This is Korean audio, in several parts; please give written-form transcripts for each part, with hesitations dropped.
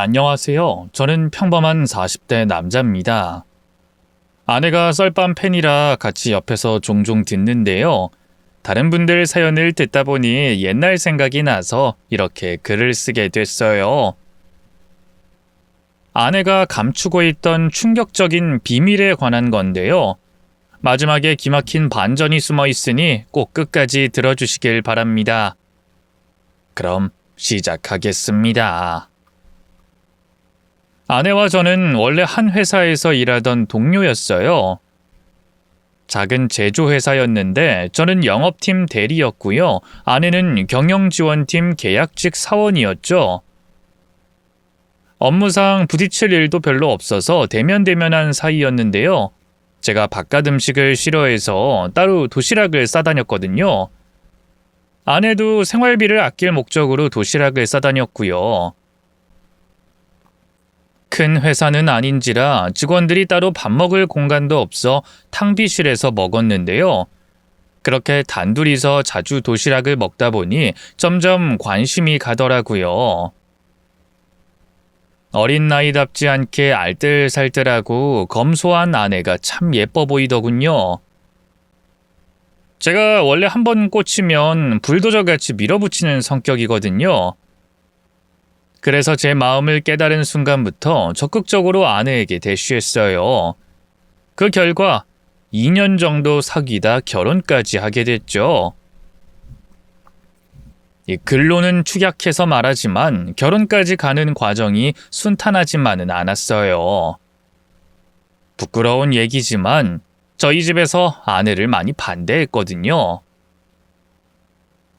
안녕하세요. 저는 평범한 40대 남자입니다. 아내가 썰밤 팬이라 같이 옆에서 종종 듣는데요. 다른 분들 사연을 듣다 보니 옛날 생각이 나서 이렇게 글을 쓰게 됐어요. 아내가 감추고 있던 충격적인 비밀에 관한 건데요. 마지막에 기막힌 반전이 숨어 있으니 꼭 끝까지 들어주시길 바랍니다. 그럼 시작하겠습니다. 아내와 저는 원래 한 회사에서 일하던 동료였어요. 작은 제조회사였는데 저는 영업팀 대리였고요. 아내는 경영지원팀 계약직 사원이었죠. 업무상 부딪힐 일도 별로 없어서 대면대면한 사이였는데요. 제가 바깥 음식을 싫어해서 따로 도시락을 싸다녔거든요. 아내도 생활비를 아낄 목적으로 도시락을 싸다녔고요. 큰 회사는 아닌지라 직원들이 따로 밥 먹을 공간도 없어 탕비실에서 먹었는데요. 그렇게 단둘이서 자주 도시락을 먹다 보니 점점 관심이 가더라고요. 어린 나이답지 않게 알뜰살뜰하고 검소한 아내가 참 예뻐 보이더군요. 제가 원래 한번 꽂히면 불도저같이 밀어붙이는 성격이거든요. 그래서 제 마음을 깨달은 순간부터 적극적으로 아내에게 대쉬했어요. 그 결과 2년 정도 사귀다 결혼까지 하게 됐죠. 글로는 축약해서 말하지만 결혼까지 가는 과정이 순탄하지만은 않았어요. 부끄러운 얘기지만 저희 집에서 아내를 많이 반대했거든요.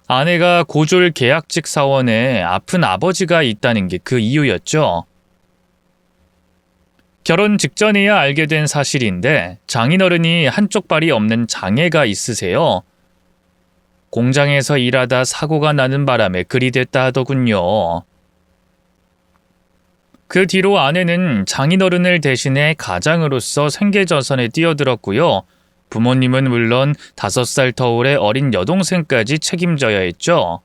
아내가 고졸 계약직 사원에 아픈 아버지가 있다는 게 그 이유였죠. 결혼 직전에야 알게 된 사실인데 장인어른이 한쪽 발이 없는 장애가 있으세요. 공장에서 일하다 사고가 나는 바람에 그리 됐다 하더군요. 그 뒤로 아내는 장인어른을 대신해 가장으로서 생계전선에 뛰어들었고요. 부모님은 물론 5살 터울의 어린 여동생까지 책임져야 했죠.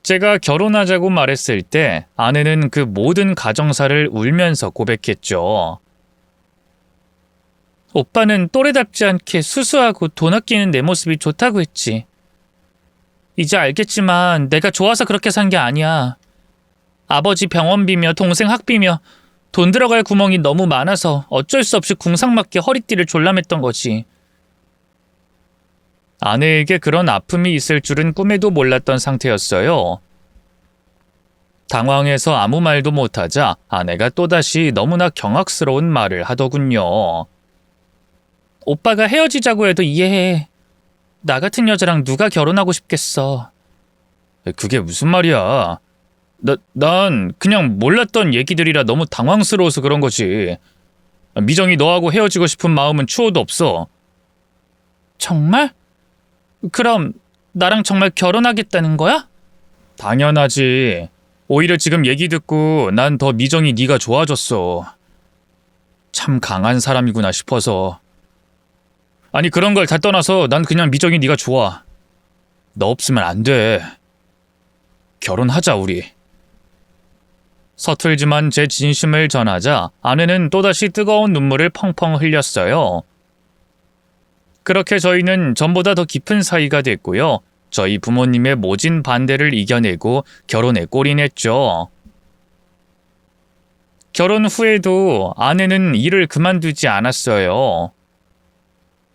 제가 결혼하자고 말했을 때 아내는 그 모든 가정사를 울면서 고백했죠. 오빠는 또래답지 않게 수수하고 돈 아끼는 내 모습이 좋다고 했지. 이제 알겠지만 내가 좋아서 그렇게 산 게 아니야. 아버지 병원비며 동생 학비며 돈 들어갈 구멍이 너무 많아서 어쩔 수 없이 궁상맞게 허리띠를 졸라맸던 거지. 아내에게 그런 아픔이 있을 줄은 꿈에도 몰랐던 상태였어요. 당황해서 아무 말도 못하자 아내가 또다시 너무나 경악스러운 말을 하더군요. 오빠가 헤어지자고 해도 이해해. 나 같은 여자랑 누가 결혼하고 싶겠어. 그게 무슨 말이야. 난 그냥 몰랐던 얘기들이라 너무 당황스러워서 그런 거지. 미정이 너하고 헤어지고 싶은 마음은 추호도 없어. 정말? 그럼 나랑 정말 결혼하겠다는 거야? 당연하지. 오히려 지금 얘기 듣고 난 더 미정이 네가 좋아졌어. 참 강한 사람이구나 싶어서. 아니 그런 걸 다 떠나서 난 그냥 미정이 네가 좋아. 너 없으면 안 돼. 결혼하자 우리. 서툴지만 제 진심을 전하자 아내는 또다시 뜨거운 눈물을 펑펑 흘렸어요. 그렇게 저희는 전보다 더 깊은 사이가 됐고요. 저희 부모님의 모진 반대를 이겨내고 결혼에 골인했죠. 결혼 후에도 아내는 일을 그만두지 않았어요.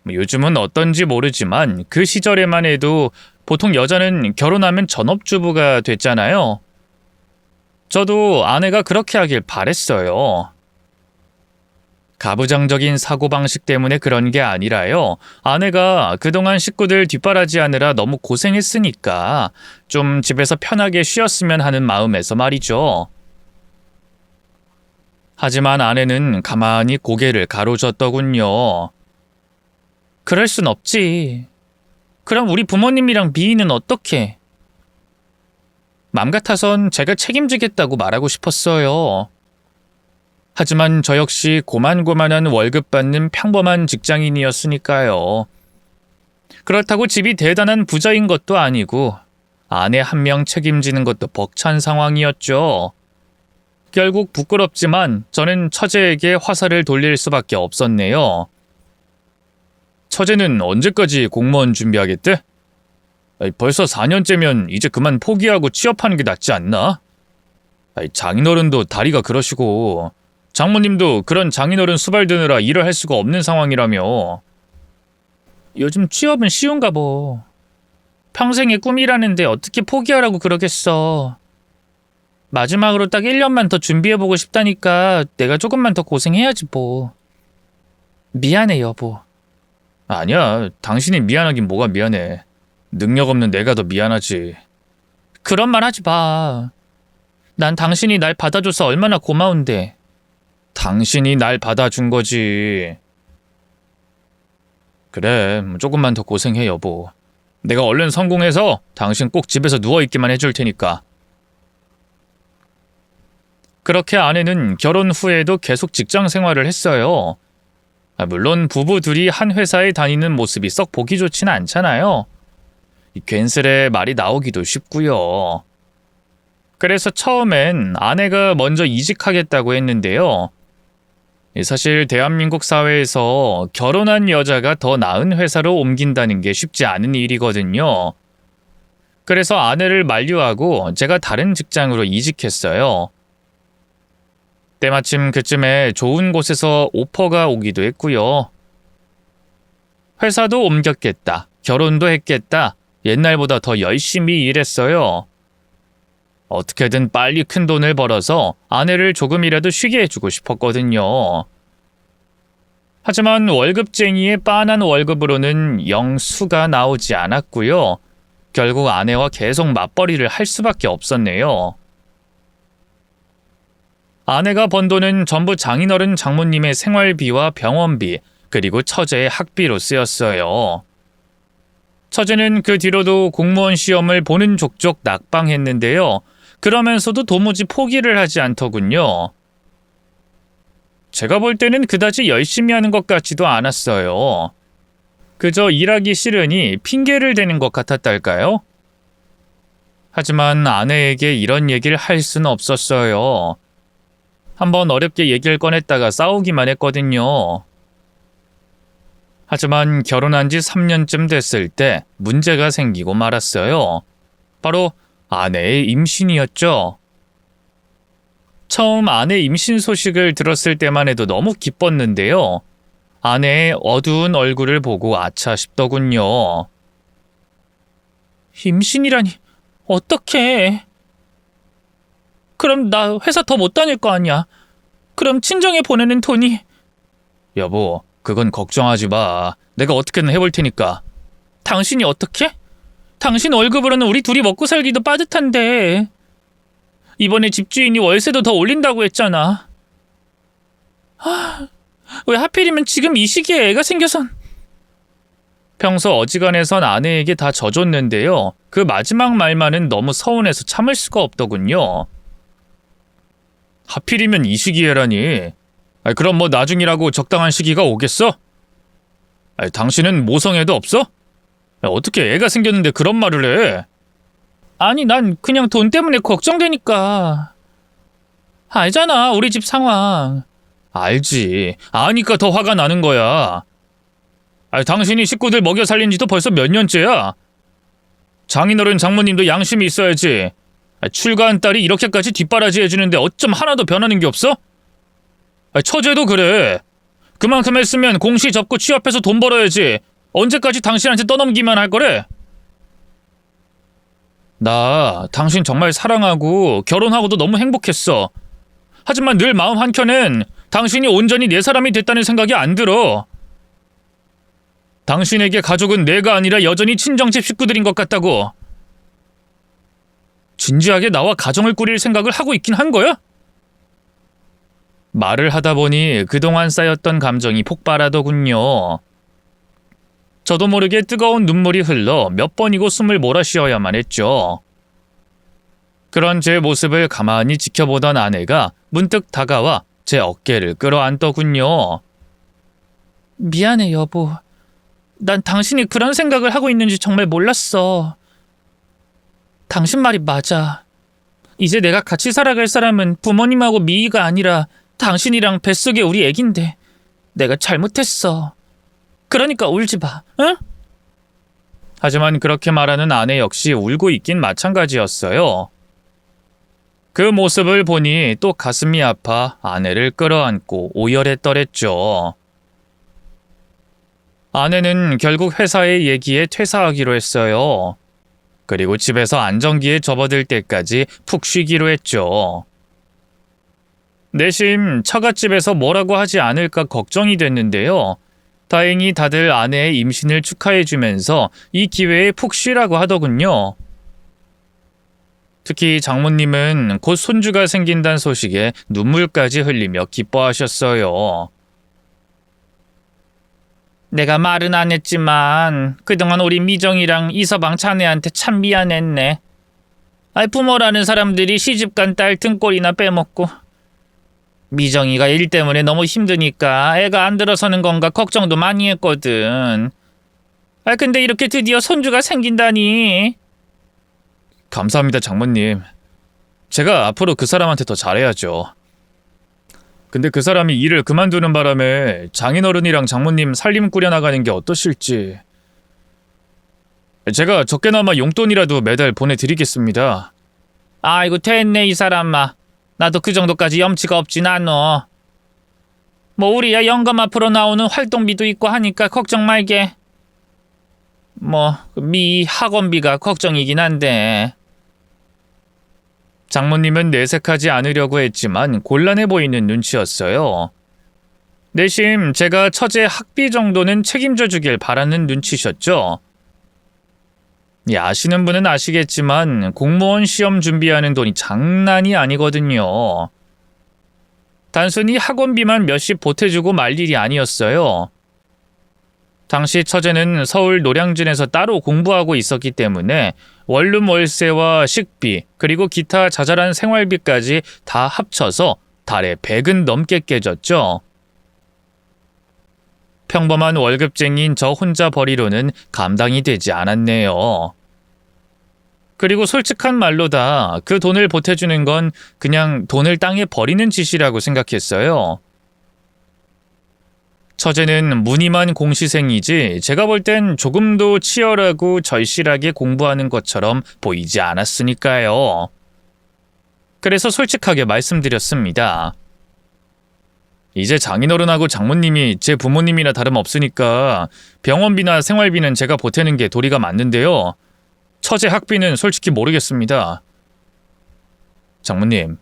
요즘은 어떤지 모르지만 그 시절에만 해도 보통 여자는 결혼하면 전업주부가 됐잖아요. 저도 아내가 그렇게 하길 바랬어요. 가부장적인 사고방식 때문에 그런 게 아니라요. 아내가 그동안 식구들 뒷바라지하느라 너무 고생했으니까 좀 집에서 편하게 쉬었으면 하는 마음에서 말이죠. 하지만 아내는 가만히 고개를 가로젓더군요. 그럴 순 없지. 그럼 우리 부모님이랑 미희는 어떻게? 맘 같아선 제가 책임지겠다고 말하고 싶었어요. 하지만 저 역시 고만고만한 월급 받는 평범한 직장인이었으니까요. 그렇다고 집이 대단한 부자인 것도 아니고 아내 한 명 책임지는 것도 벅찬 상황이었죠. 결국 부끄럽지만 저는 처제에게 화살을 돌릴 수밖에 없었네요. 처제는 언제까지 공무원 준비하겠대? 벌써 4년째면 이제 그만 포기하고 취업하는 게 낫지 않나? 장인어른도 다리가 그러시고 장모님도 그런 장인어른 수발 드느라 일을 할 수가 없는 상황이라며. 요즘 취업은 쉬운가 뭐. 평생의 꿈이라는데 어떻게 포기하라고 그러겠어. 마지막으로 딱 1년만 더 준비해보고 싶다니까 내가 조금만 더 고생해야지 뭐. 미안해 여보. 아니야, 당신이 미안하긴 뭐가 미안해. 능력 없는 내가 더 미안하지. 그런 말 하지 마. 난 당신이 날 받아줘서 얼마나 고마운데. 당신이 날 받아준 거지. 그래, 조금만 더 고생해 여보. 내가 얼른 성공해서 당신 꼭 집에서 누워있기만 해줄 테니까. 그렇게 아내는 결혼 후에도 계속 직장 생활을 했어요. 물론 부부 둘이 한 회사에 다니는 모습이 썩 보기 좋지는 않잖아요. 괜스레 말이 나오기도 쉽고요. 그래서 처음엔 아내가 먼저 이직하겠다고 했는데요. 사실 대한민국 사회에서 결혼한 여자가 더 나은 회사로 옮긴다는 게 쉽지 않은 일이거든요. 그래서 아내를 만류하고 제가 다른 직장으로 이직했어요. 때마침 그쯤에 좋은 곳에서 오퍼가 오기도 했고요. 회사도 옮겼겠다, 결혼도 했겠다, 옛날보다 더 열심히 일했어요. 어떻게든 빨리 큰 돈을 벌어서 아내를 조금이라도 쉬게 해주고 싶었거든요. 하지만 월급쟁이의 빤한 월급으로는 영 수가 나오지 않았고요. 결국 아내와 계속 맞벌이를 할 수밖에 없었네요. 아내가 번 돈은 전부 장인어른 장모님의 생활비와 병원비, 그리고 처제의 학비로 쓰였어요. 처제는 그 뒤로도 공무원 시험을 보는 족족 낙방했는데요. 그러면서도 도무지 포기를 하지 않더군요. 제가 볼 때는 그다지 열심히 하는 것 같지도 않았어요. 그저 일하기 싫으니 핑계를 대는 것 같았달까요? 하지만 아내에게 이런 얘기를 할 수는 없었어요. 한번 어렵게 얘기를 꺼냈다가 싸우기만 했거든요. 하지만 결혼한 지 3년쯤 됐을 때 문제가 생기고 말았어요. 바로 아내의 임신이었죠. 처음 아내 임신 소식을 들었을 때만 해도 너무 기뻤는데요. 아내의 어두운 얼굴을 보고 아차 싶더군요. 임신이라니, 어떡해. 그럼 나 회사 더 못 다닐 거 아니야. 그럼 친정에 보내는 돈이. 여보, 그건 걱정하지 마. 내가 어떻게든 해볼 테니까. 당신이 어떻게? 당신 월급으로는 우리 둘이 먹고 살기도 빠듯한데. 이번에 집주인이 월세도 더 올린다고 했잖아. 왜 하필이면 지금 이 시기에 애가 생겨선. 평소 어지간해선 아내에게 다 져줬는데요. 그 마지막 말만은 너무 서운해서 참을 수가 없더군요. 하필이면 이 시기에라니. 그럼 뭐 나중이라고 적당한 시기가 오겠어? 당신은 모성애도 없어? 어떻게 애가 생겼는데 그런 말을 해? 아니, 난 그냥 돈 때문에 걱정되니까. 알잖아, 우리 집 상황. 알지. 아니까 더 화가 나는 거야. 당신이 식구들 먹여 살린 지도 벌써 몇 년째야? 장인어른 장모님도 양심이 있어야지. 출가한 딸이 이렇게까지 뒷바라지 해주는데 어쩜 하나도 변하는 게 없어? 처제도 그래. 그만큼 했으면 공시 접고 취업해서 돈 벌어야지. 언제까지 당신한테 떠넘기만 할 거래? 나 당신 정말 사랑하고 결혼하고도 너무 행복했어. 하지만 늘 마음 한켠엔 당신이 온전히 내 사람이 됐다는 생각이 안 들어. 당신에게 가족은 내가 아니라 여전히 친정집 식구들인 것 같다고. 진지하게 나와 가정을 꾸릴 생각을 하고 있긴 한 거야? 말을 하다 보니 그동안 쌓였던 감정이 폭발하더군요. 저도 모르게 뜨거운 눈물이 흘러 몇 번이고 숨을 몰아쉬어야만 했죠. 그런 제 모습을 가만히 지켜보던 아내가 문득 다가와 제 어깨를 끌어안더군요. 미안해, 여보. 난 당신이 그런 생각을 하고 있는지 정말 몰랐어. 당신 말이 맞아. 이제 내가 같이 살아갈 사람은 부모님하고 미희가 아니라 당신이랑 뱃속의 우리 애긴데 내가 잘못했어. 그러니까 울지 마, 응? 하지만 그렇게 말하는 아내 역시 울고 있긴 마찬가지였어요. 그 모습을 보니 또 가슴이 아파 아내를 끌어안고 오열에 떨했죠. 아내는 결국 회사의 얘기에 퇴사하기로 했어요. 그리고 집에서 안정기에 접어들 때까지 푹 쉬기로 했죠. 내심 처갓집에서 뭐라고 하지 않을까 걱정이 됐는데요. 다행히 다들 아내의 임신을 축하해주면서 이 기회에 푹 쉬라고 하더군요. 특히 장모님은 곧 손주가 생긴다는 소식에 눈물까지 흘리며 기뻐하셨어요. 내가 말은 안 했지만 그동안 우리 미정이랑 이서방 자네한테 참 미안했네. 부모라는 사람들이 시집간 딸 등골이나 빼먹고 미정이가 일 때문에 너무 힘드니까 애가 안 들어서는 건가 걱정도 많이 했거든. 근데 이렇게 드디어 손주가 생긴다니. 감사합니다, 장모님. 제가 앞으로 그 사람한테 더 잘해야죠. 근데 그 사람이 일을 그만두는 바람에 장인어른이랑 장모님 살림 꾸려나가는 게 어떠실지. 제가 적게나마 용돈이라도 매달 보내드리겠습니다. 아이고 됐네 이 사람아. 나도 그 정도까지 염치가 없진 않어. 뭐 우리야 영감 앞으로 나오는 활동비도 있고 하니까 걱정 말게. 미 학원비가 걱정이긴 한데. 장모님은 내색하지 않으려고 했지만 곤란해 보이는 눈치였어요. 내심 제가 처제 학비 정도는 책임져 주길 바라는 눈치셨죠. 아시는 분은 아시겠지만 공무원 시험 준비하는 돈이 장난이 아니거든요. 단순히 학원비만 몇십 보태주고 말 일이 아니었어요. 당시 처제는 서울 노량진에서 따로 공부하고 있었기 때문에 원룸 월세와 식비 그리고 기타 자잘한 생활비까지 다 합쳐서 달에 100은 넘게 깨졌죠. 평범한 월급쟁이인 저 혼자 벌이로는 감당이 되지 않았네요. 그리고 솔직한 말로다 그 돈을 보태주는 건 그냥 돈을 땅에 버리는 짓이라고 생각했어요. 처제는 무늬만 공시생이지 제가 볼 땐 조금도 치열하고 절실하게 공부하는 것처럼 보이지 않았으니까요. 그래서 솔직하게 말씀드렸습니다. 이제 장인어른하고 장모님이 제 부모님이나 다름없으니까 병원비나 생활비는 제가 보태는 게 도리가 맞는데요. 처제 학비는 솔직히 모르겠습니다. 장모님,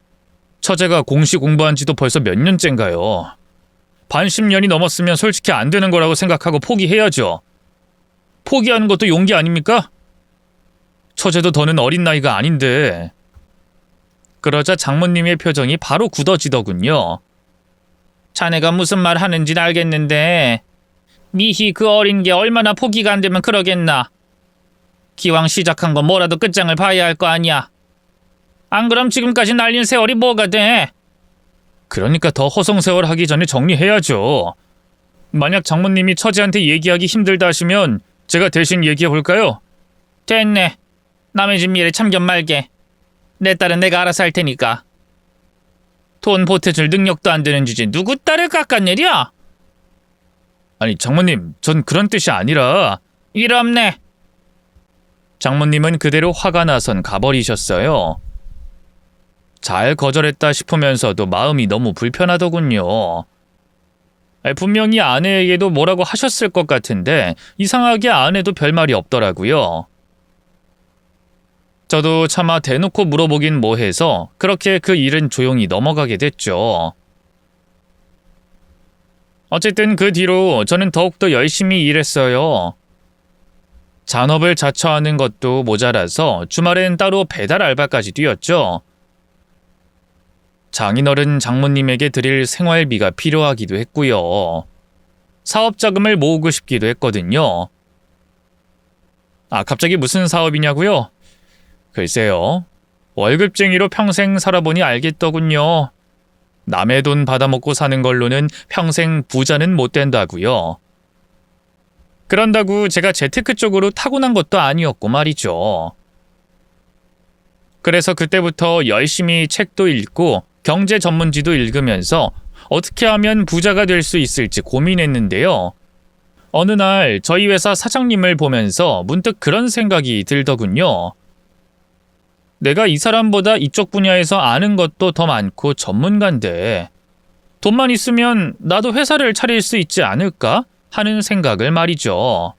처제가 공시 공부한 지도 벌써 몇 년째인가요? 반십년이 넘었으면 솔직히 안 되는 거라고 생각하고 포기해야죠. 포기하는 것도 용기 아닙니까? 처제도 더는 어린 나이가 아닌데. 그러자 장모님의 표정이 바로 굳어지더군요. 자네가 무슨 말 하는지 알겠는데 미희 그 어린 게 얼마나 포기가 안 되면 그러겠나. 기왕 시작한 건 뭐라도 끝장을 봐야 할 거 아니야. 안 그럼 지금까지 날린 세월이 뭐가 돼? 그러니까 더 허송세월 하기 전에 정리해야죠. 만약 장모님이 처제한테 얘기하기 힘들다 하시면 제가 대신 얘기해 볼까요? 됐네. 남의 집 일에 참견 말게. 내 딸은 내가 알아서 할 테니까. 돈 보태줄 능력도 안 되는 주제 누구 딸을 깎아내려? 아니 장모님, 전 그런 뜻이 아니라. 일 없네. 장모님은 그대로 화가 나선 가버리셨어요. 잘 거절했다 싶으면서도 마음이 너무 불편하더군요. 분명히 아내에게도 뭐라고 하셨을 것 같은데 이상하게 아내도 별말이 없더라고요. 저도 차마 대놓고 물어보긴 뭐해서 그렇게 그 일은 조용히 넘어가게 됐죠. 어쨌든 그 뒤로 저는 더욱더 열심히 일했어요. 잔업을 자처하는 것도 모자라서 주말엔 따로 배달 알바까지 뛰었죠. 장인어른 장모님에게 드릴 생활비가 필요하기도 했고요. 사업자금을 모으고 싶기도 했거든요. 갑자기 무슨 사업이냐고요? 글쎄요. 월급쟁이로 평생 살아보니 알겠더군요. 남의 돈 받아먹고 사는 걸로는 평생 부자는 못 된다고요. 그런다고 제가 재테크 쪽으로 타고난 것도 아니었고 말이죠. 그래서 그때부터 열심히 책도 읽고 경제 전문지도 읽으면서 어떻게 하면 부자가 될 수 있을지 고민했는데요. 어느 날 저희 회사 사장님을 보면서 문득 그런 생각이 들더군요. 내가 이 사람보다 이쪽 분야에서 아는 것도 더 많고 전문가인데 돈만 있으면 나도 회사를 차릴 수 있지 않을까 하는 생각을 말이죠.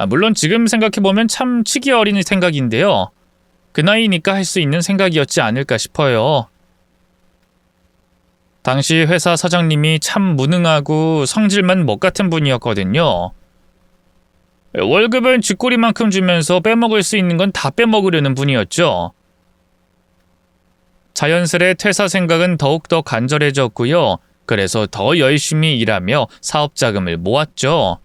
물론 지금 생각해보면 참 치기 어린 생각인데요. 그 나이니까 할 수 있는 생각이었지 않을까 싶어요. 당시 회사 사장님이 참 무능하고 성질만 못 같은 분이었거든요. 월급은 쥐꼬리만큼 주면서 빼먹을 수 있는 건 다 빼먹으려는 분이었죠. 자연스레 퇴사 생각은 더욱더 간절해졌고요. 그래서 더 열심히 일하며 사업 자금을 모았죠.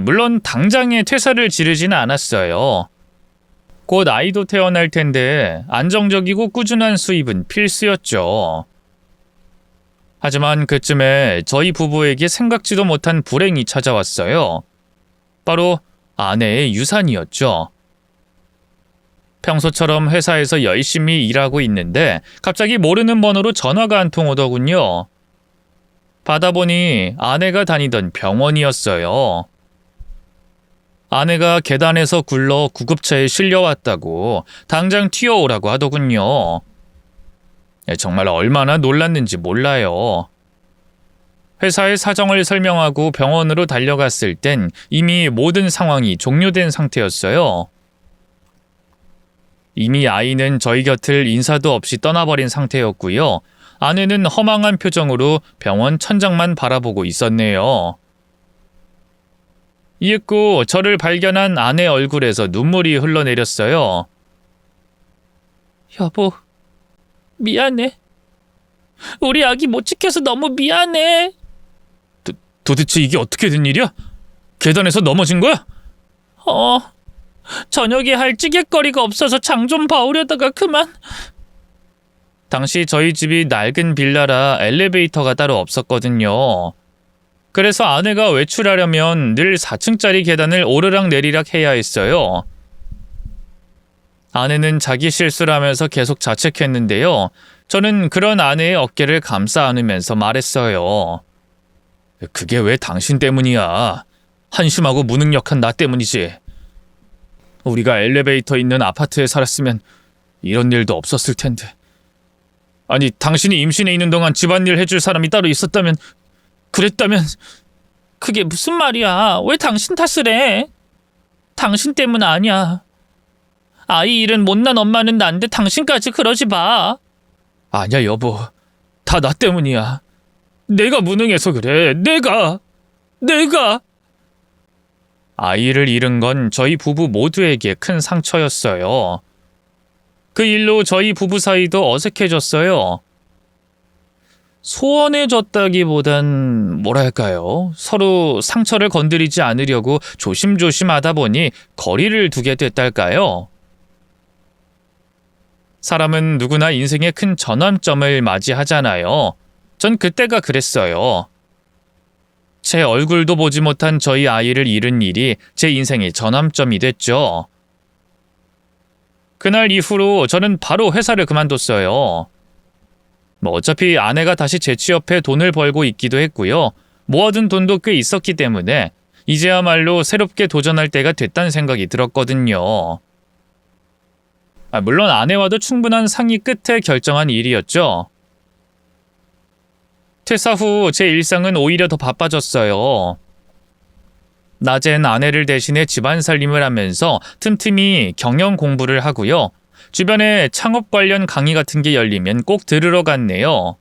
물론 당장에 퇴사를 지르지는 않았어요. 곧 아이도 태어날 텐데 안정적이고 꾸준한 수입은 필수였죠. 하지만 그쯤에 저희 부부에게 생각지도 못한 불행이 찾아왔어요. 바로 아내의 유산이었죠. 평소처럼 회사에서 열심히 일하고 있는데 갑자기 모르는 번호로 전화가 한 통 오더군요. 받아보니 아내가 다니던 병원이었어요. 아내가 계단에서 굴러 구급차에 실려왔다고 당장 튀어오라고 하더군요. 정말 얼마나 놀랐는지 몰라요. 회사의 사정을 설명하고 병원으로 달려갔을 땐 이미 모든 상황이 종료된 상태였어요. 이미 아이는 저희 곁을 인사도 없이 떠나버린 상태였고요. 아내는 허망한 표정으로 병원 천장만 바라보고 있었네요. 이윽고 저를 발견한 아내 얼굴에서 눈물이 흘러내렸어요. 여보, 미안해. 우리 아기 못 지켜서 너무 미안해. 도대체 이게 어떻게 된 일이야? 계단에서 넘어진 거야? 저녁에 할 찌개거리가 없어서 장 좀 봐오려다가 그만. 당시 저희 집이 낡은 빌라라 엘리베이터가 따로 없었거든요. 그래서 아내가 외출하려면 늘 4층짜리 계단을 오르락 내리락 해야 했어요. 아내는 자기 실수를 하면서 계속 자책했는데요. 저는 그런 아내의 어깨를 감싸 안으면서 말했어요. 그게 왜 당신 때문이야. 한심하고 무능력한 나 때문이지. 우리가 엘리베이터 있는 아파트에 살았으면 이런 일도 없었을 텐데. 아니, 당신이 임신해 있는 동안 집안일 해줄 사람이 따로 그랬다면 그게 무슨 말이야. 왜 당신 탓을 해? 당신 때문 아니야. 아이 잃은 못난 엄마는 난데 당신까지 그러지 마. 아니야 여보. 다 나 때문이야. 내가 무능해서 그래. 내가. 아이를 잃은 건 저희 부부 모두에게 큰 상처였어요. 그 일로 저희 부부 사이도 어색해졌어요. 소원해졌다기보단 뭐랄까요? 서로 상처를 건드리지 않으려고 조심조심하다 보니 거리를 두게 됐달까요? 사람은 누구나 인생의 큰 전환점을 맞이하잖아요. 전 그때가 그랬어요. 제 얼굴도 보지 못한 저희 아이를 잃은 일이 제 인생의 전환점이 됐죠. 그날 이후로 저는 바로 회사를 그만뒀어요. 어차피 아내가 다시 재취업해 돈을 벌고 있기도 했고요. 모아둔 돈도 꽤 있었기 때문에 이제야말로 새롭게 도전할 때가 됐다는 생각이 들었거든요. 물론 아내와도 충분한 상의 끝에 결정한 일이었죠. 퇴사 후 제 일상은 오히려 더 바빠졌어요. 낮엔 아내를 대신해 집안 살림을 하면서 틈틈이 경영 공부를 하고요. 주변에 창업 관련 강의 같은 게 열리면 꼭 들으러 갔네요.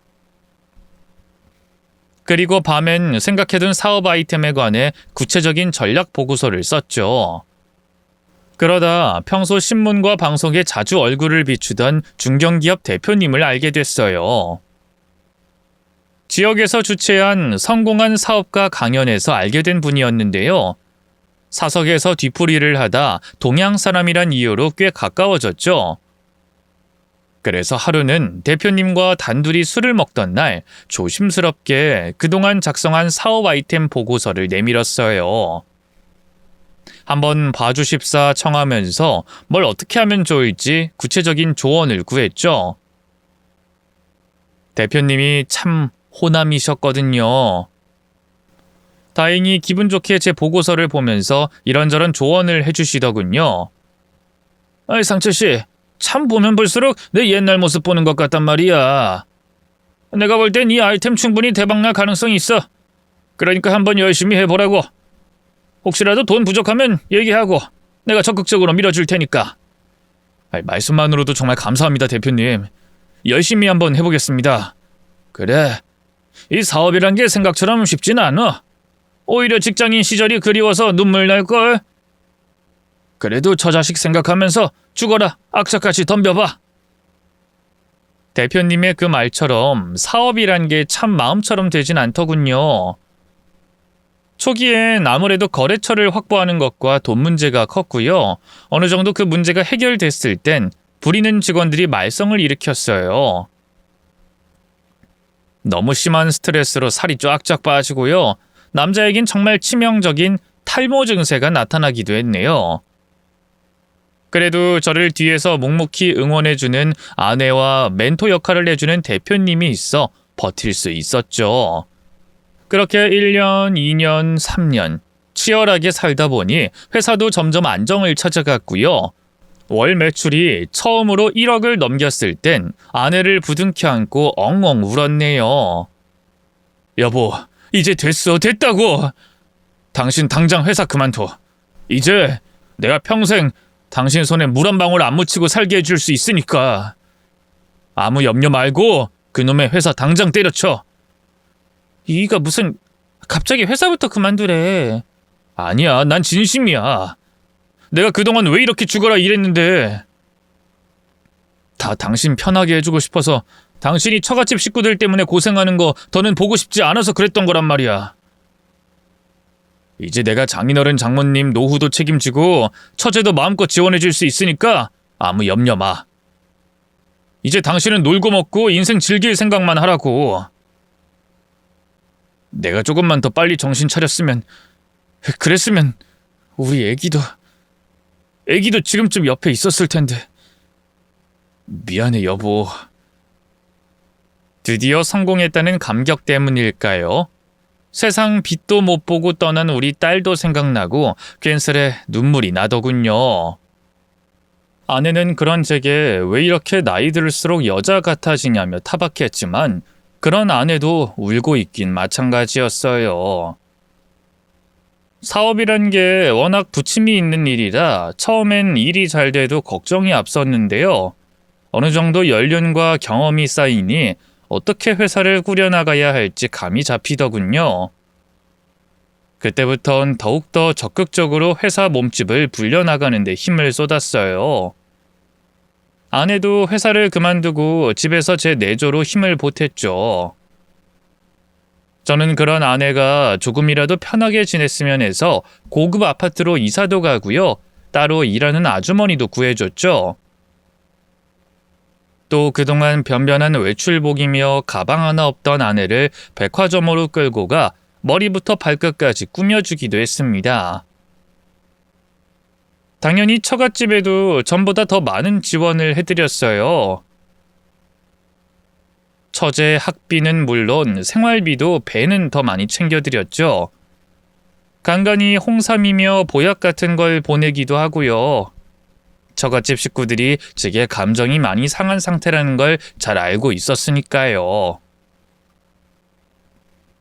그리고 밤엔 생각해둔 사업 아이템에 관해 구체적인 전략 보고서를 썼죠. 그러다 평소 신문과 방송에 자주 얼굴을 비추던 중견기업 대표님을 알게 됐어요. 지역에서 주최한 성공한 사업가 강연에서 알게 된 분이었는데요. 사석에서 뒤풀이를 하다 동양 사람이란 이유로 꽤 가까워졌죠. 그래서 하루는 대표님과 단둘이 술을 먹던 날 조심스럽게 그동안 작성한 사업 아이템 보고서를 내밀었어요. 한번 봐주십사 청하면서 뭘 어떻게 하면 좋을지 구체적인 조언을 구했죠. 대표님이 참 호남이셨거든요. 다행히 기분 좋게 제 보고서를 보면서 이런저런 조언을 해주시더군요. 아이, 상철씨, 참 보면 볼수록 내 옛날 모습 보는 것 같단 말이야. 내가 볼 땐 이 아이템 충분히 대박날 가능성이 있어. 그러니까 한번 열심히 해보라고. 혹시라도 돈 부족하면 얘기하고 내가 적극적으로 밀어줄 테니까. 말씀만으로도 정말 감사합니다, 대표님. 열심히 한번 해보겠습니다. 그래, 이 사업이란 게 생각처럼 쉽진 않아. 오히려 직장인 시절이 그리워서 눈물 날걸. 그래도 저 자식 생각하면서 죽어라 악착같이 덤벼봐. 대표님의 그 말처럼 사업이란 게 참 마음처럼 되진 않더군요. 초기엔 아무래도 거래처를 확보하는 것과 돈 문제가 컸고요. 어느 정도 그 문제가 해결됐을 땐 부리는 직원들이 말썽을 일으켰어요. 너무 심한 스트레스로 살이 쫙쫙 빠지고요. 남자에겐 정말 치명적인 탈모 증세가 나타나기도 했네요. 그래도 저를 뒤에서 묵묵히 응원해주는 아내와 멘토 역할을 해주는 대표님이 있어 버틸 수 있었죠. 그렇게 1년, 2년, 3년 치열하게 살다 보니 회사도 점점 안정을 찾아갔고요. 월 매출이 처음으로 1억을 넘겼을 땐 아내를 부둥켜 안고 엉엉 울었네요. 여보, 이제 됐다고. 당신 당장 회사 그만둬. 이제 내가 평생 당신 손에 물 한 방울 안 묻히고 살게 해줄 수 있으니까. 아무 염려 말고 그놈의 회사 당장 때려쳐. 이가 무슨 갑자기 회사부터 그만두래. 아니야, 난 진심이야. 내가 그동안 왜 이렇게 죽어라 일했는데. 다 당신 편하게 해주고 싶어서 당신이 처갓집 식구들 때문에 고생하는 거 더는 보고 싶지 않아서 그랬던 거란 말이야. 이제 내가 장인어른 장모님 노후도 책임지고 처제도 마음껏 지원해줄 수 있으니까 아무 염려 마. 이제 당신은 놀고 먹고 인생 즐길 생각만 하라고. 내가 조금만 더 빨리 정신 차렸으면, 그랬으면 우리 애기도 지금쯤 옆에 있었을 텐데. 미안해 여보. 드디어 성공했다는 감격 때문일까요? 세상 빛도 못 보고 떠난 우리 딸도 생각나고 괜스레 눈물이 나더군요. 아내는 그런 제게 왜 이렇게 나이 들수록 여자 같아지냐며 타박했지만 그런 아내도 울고 있긴 마찬가지였어요. 사업이란 게 워낙 부침이 있는 일이라 처음엔 일이 잘 돼도 걱정이 앞섰는데요. 어느 정도 연륜과 경험이 쌓이니 어떻게 회사를 꾸려나가야 할지 감이 잡히더군요. 그때부턴 더욱더 적극적으로 회사 몸집을 불려나가는 데 힘을 쏟았어요. 아내도 회사를 그만두고 집에서 제 내조로 힘을 보탰죠. 저는 그런 아내가 조금이라도 편하게 지냈으면 해서 고급 아파트로 이사도 가고요. 따로 일하는 아주머니도 구해줬죠. 또 그동안 변변한 외출복이며 가방 하나 없던 아내를 백화점으로 끌고 가 머리부터 발끝까지 꾸며주기도 했습니다. 당연히 처갓집에도 전보다 더 많은 지원을 해드렸어요. 처제 학비는 물론 생활비도 배는 더 많이 챙겨드렸죠. 간간히 홍삼이며 보약 같은 걸 보내기도 하고요. 처갓집 식구들이 제게 감정이 많이 상한 상태라는 걸 잘 알고 있었으니까요.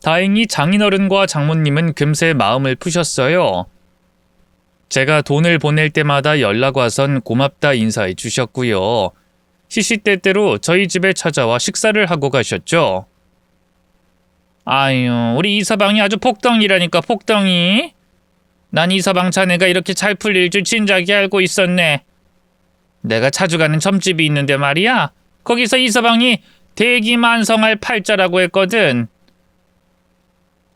다행히 장인어른과 장모님은 금세 마음을 푸셨어요. 제가 돈을 보낼 때마다 연락 와선 고맙다 인사해 주셨고요. 시시때때로 저희 집에 찾아와 식사를 하고 가셨죠. 아유, 우리 이서방이 아주 폭덩이라니까 폭덩이. 난 이서방 자네가 이렇게 잘 풀릴 줄 진작에 알고 있었네. 내가 자주 가는 점집이 있는데 말이야. 거기서 이서방이 대기만성할 팔자라고 했거든.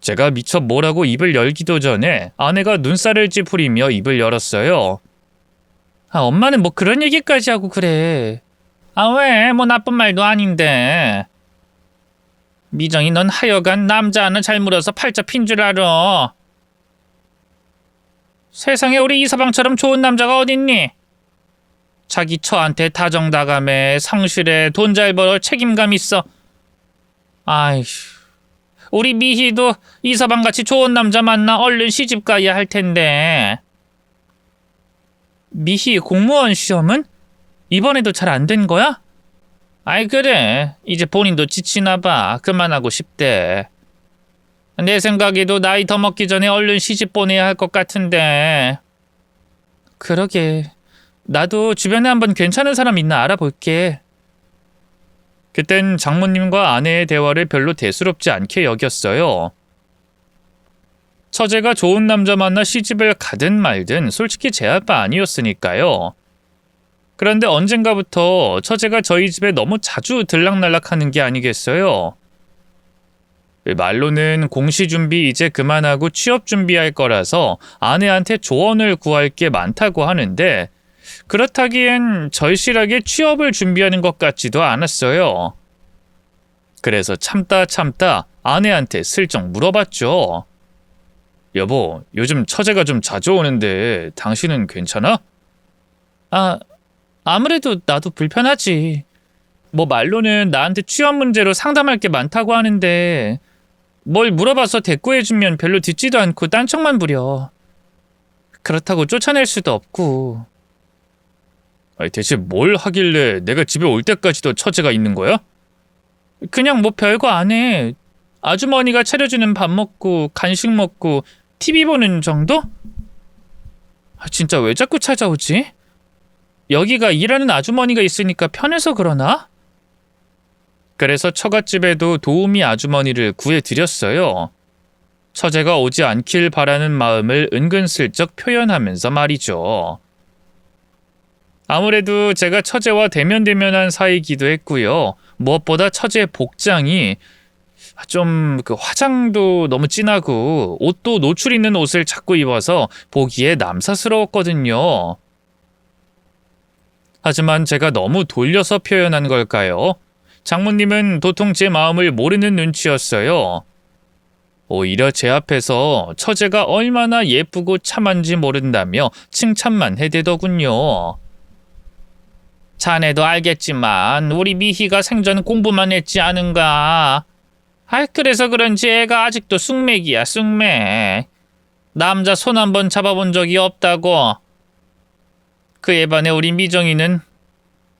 제가 미처 뭐라고 입을 열기도 전에 아내가 눈살을 찌푸리며 입을 열었어요. 아, 엄마는 뭐 그런 얘기까지 하고 그래. 아, 왜? 뭐 나쁜 말도 아닌데. 미정이 넌 하여간 남자 하나 잘 물어서 팔자 핀 줄 알아. 세상에 우리 이서방처럼 좋은 남자가 어딨니? 자기 처한테 다정다감해, 성실해, 돈 잘 벌어, 책임감 있어. 아이휴, 우리 미희도 이서방같이 좋은 남자 만나 얼른 시집 가야 할 텐데. 미희 공무원 시험은? 이번에도 잘 안 된 거야? 아이 그래, 이제 본인도 지치나 봐. 그만하고 싶대. 내 생각에도 나이 더 먹기 전에 얼른 시집 보내야 할 것 같은데. 그러게, 나도 주변에 한번 괜찮은 사람 있나 알아볼게. 그땐 장모님과 아내의 대화를 별로 대수롭지 않게 여겼어요. 처제가 좋은 남자 만나 시집을 가든 말든 솔직히 제 할 바 아니었으니까요. 그런데 언젠가부터 처제가 저희 집에 너무 자주 들락날락하는 게 아니겠어요. 말로는 공시 준비 이제 그만하고 취업 준비할 거라서 아내한테 조언을 구할 게 많다고 하는데, 그렇다기엔 절실하게 취업을 준비하는 것 같지도 않았어요. 그래서 참다 아내한테 슬쩍 물어봤죠. 여보, 요즘 처제가 좀 자주 오는데 당신은 괜찮아? 아무래도 나도 불편하지. 뭐 말로는 나한테 취업 문제로 상담할 게 많다고 하는데 뭘 물어봐서 대꾸해주면 별로 듣지도 않고 딴청만 부려. 그렇다고 쫓아낼 수도 없고. 아니, 대체 뭘 하길래 내가 집에 올 때까지도 처제가 있는 거야? 그냥 뭐 별거 안 해. 아주머니가 차려주는 밥 먹고 간식 먹고 TV 보는 정도? 진짜 왜 자꾸 찾아오지? 여기가 일하는 아주머니가 있으니까 편해서 그러나? 그래서 처갓집에도 도우미 아주머니를 구해드렸어요. 처제가 오지 않길 바라는 마음을 은근슬쩍 표현하면서 말이죠. 아무래도 제가 처제와 대면대면한 사이기도 했고요. 무엇보다 처제의 복장이 좀 화장도 너무 진하고 옷도 노출 있는 옷을 자꾸 입어서 보기에 남사스러웠거든요. 하지만 제가 너무 돌려서 표현한 걸까요? 장모님은 도통 제 마음을 모르는 눈치였어요. 오히려 제 앞에서 처제가 얼마나 예쁘고 참한지 모른다며 칭찬만 해대더군요. 자네도 알겠지만 우리 미희가 생전 공부만 했지 않은가? 그래서 그런지 애가 아직도 쑥맥이야, 쑥맥. 남자 손 한번 잡아본 적이 없다고. 그에 반해 우리 미정이는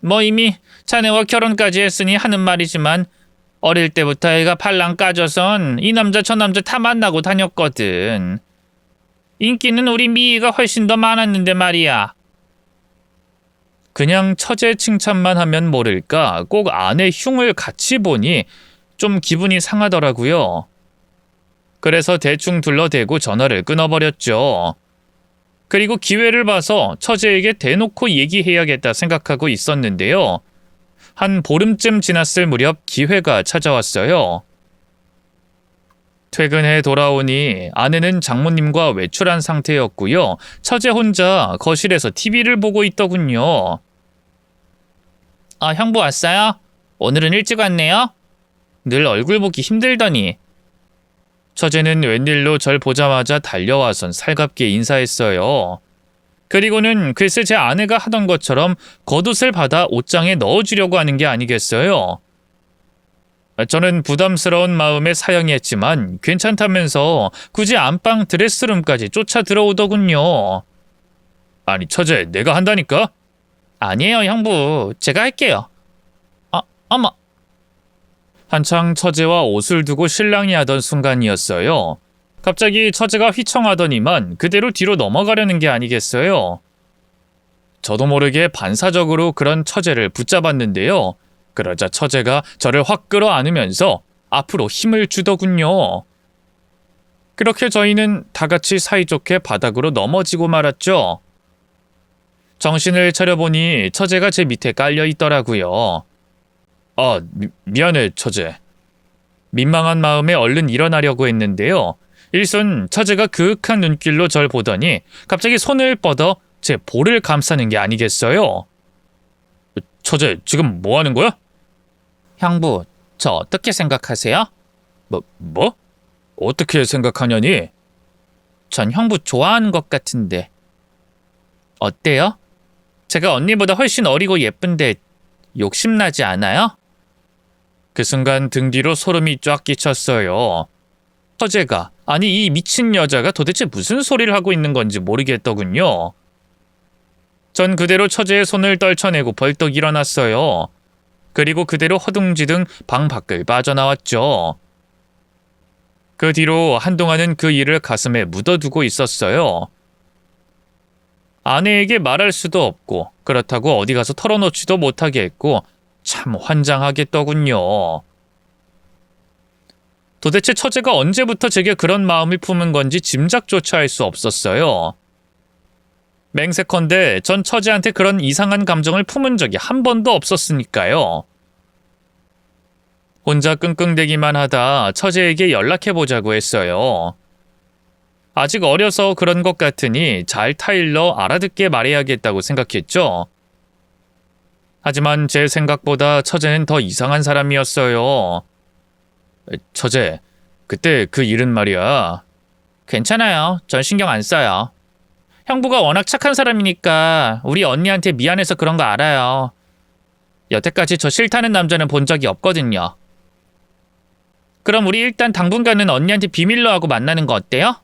뭐 이미 자네와 결혼까지 했으니 하는 말이지만 어릴 때부터 애가 팔랑 까져선 이 남자 저 남자 다 만나고 다녔거든. 인기는 우리 미희가 훨씬 더 많았는데 말이야. 그냥 처제 칭찬만 하면 모를까 꼭 아내 흉을 같이 보니 좀 기분이 상하더라고요. 그래서 대충 둘러대고 전화를 끊어버렸죠. 그리고 기회를 봐서 처제에게 대놓고 얘기해야겠다 생각하고 있었는데요. 한 보름쯤 지났을 무렵 기회가 찾아왔어요. 퇴근해 돌아오니 아내는 장모님과 외출한 상태였고요. 처제 혼자 거실에서 TV를 보고 있더군요. 형부 왔어요? 오늘은 일찍 왔네요? 늘 얼굴 보기 힘들더니. 처제는 웬일로 절 보자마자 달려와선 살갑게 인사했어요. 그리고는 글쎄 제 아내가 하던 것처럼 겉옷을 받아 옷장에 넣어주려고 하는 게 아니겠어요. 저는 부담스러운 마음에 사양했지만 괜찮다면서 굳이 안방 드레스룸까지 쫓아 들어오더군요. 아니 처제, 내가 한다니까? 아니에요 형부, 제가 할게요. 어머. 한창 처제와 옷을 두고 실랑이 하던 순간이었어요. 갑자기 처제가 휘청하더니만 그대로 뒤로 넘어가려는 게 아니겠어요. 저도 모르게 반사적으로 그런 처제를 붙잡았는데요. 그러자 처제가 저를 확 끌어안으면서 앞으로 힘을 주더군요. 그렇게 저희는 다 같이 사이좋게 바닥으로 넘어지고 말았죠. 정신을 차려보니 처제가 제 밑에 깔려 있더라고요. 미안해 처제. 민망한 마음에 얼른 일어나려고 했는데요. 일순 처제가 그윽한 눈길로 절 보더니 갑자기 손을 뻗어 제 볼을 감싸는 게 아니겠어요. 처제, 지금 뭐 하는 거야? 형부, 저 어떻게 생각하세요? 뭐? 어떻게 생각하냐니? 전 형부 좋아하는 것 같은데. 어때요? 제가 언니보다 훨씬 어리고 예쁜데 욕심나지 않아요? 그 순간 등 뒤로 소름이 쫙 끼쳤어요. 처제가, 아니 이 미친 여자가 도대체 무슨 소리를 하고 있는 건지 모르겠더군요. 전 그대로 처제의 손을 떨쳐내고 벌떡 일어났어요. 그리고 그대로 허둥지둥 방 밖을 빠져나왔죠. 그 뒤로 한동안은 그 일을 가슴에 묻어두고 있었어요. 아내에게 말할 수도 없고 그렇다고 어디 가서 털어놓지도 못하게 했고 참 환장하겠더군요. 도대체 처제가 언제부터 제게 그런 마음을 품은 건지 짐작조차 할 수 없었어요. 맹세컨대 전 처제한테 그런 이상한 감정을 품은 적이 한 번도 없었으니까요. 혼자 끙끙대기만 하다 처제에게 연락해보자고 했어요. 아직 어려서 그런 것 같으니 잘 타일러 알아듣게 말해야겠다고 생각했죠. 하지만 제 생각보다 처제는 더 이상한 사람이었어요. 처제, 그때 그 일은 말이야. 괜찮아요. 전 신경 안 써요. 형부가 워낙 착한 사람이니까 우리 언니한테 미안해서 그런 거 알아요. 여태까지 저 싫다는 남자는 본 적이 없거든요. 그럼 우리 일단 당분간은 언니한테 비밀로 하고 만나는 거 어때요?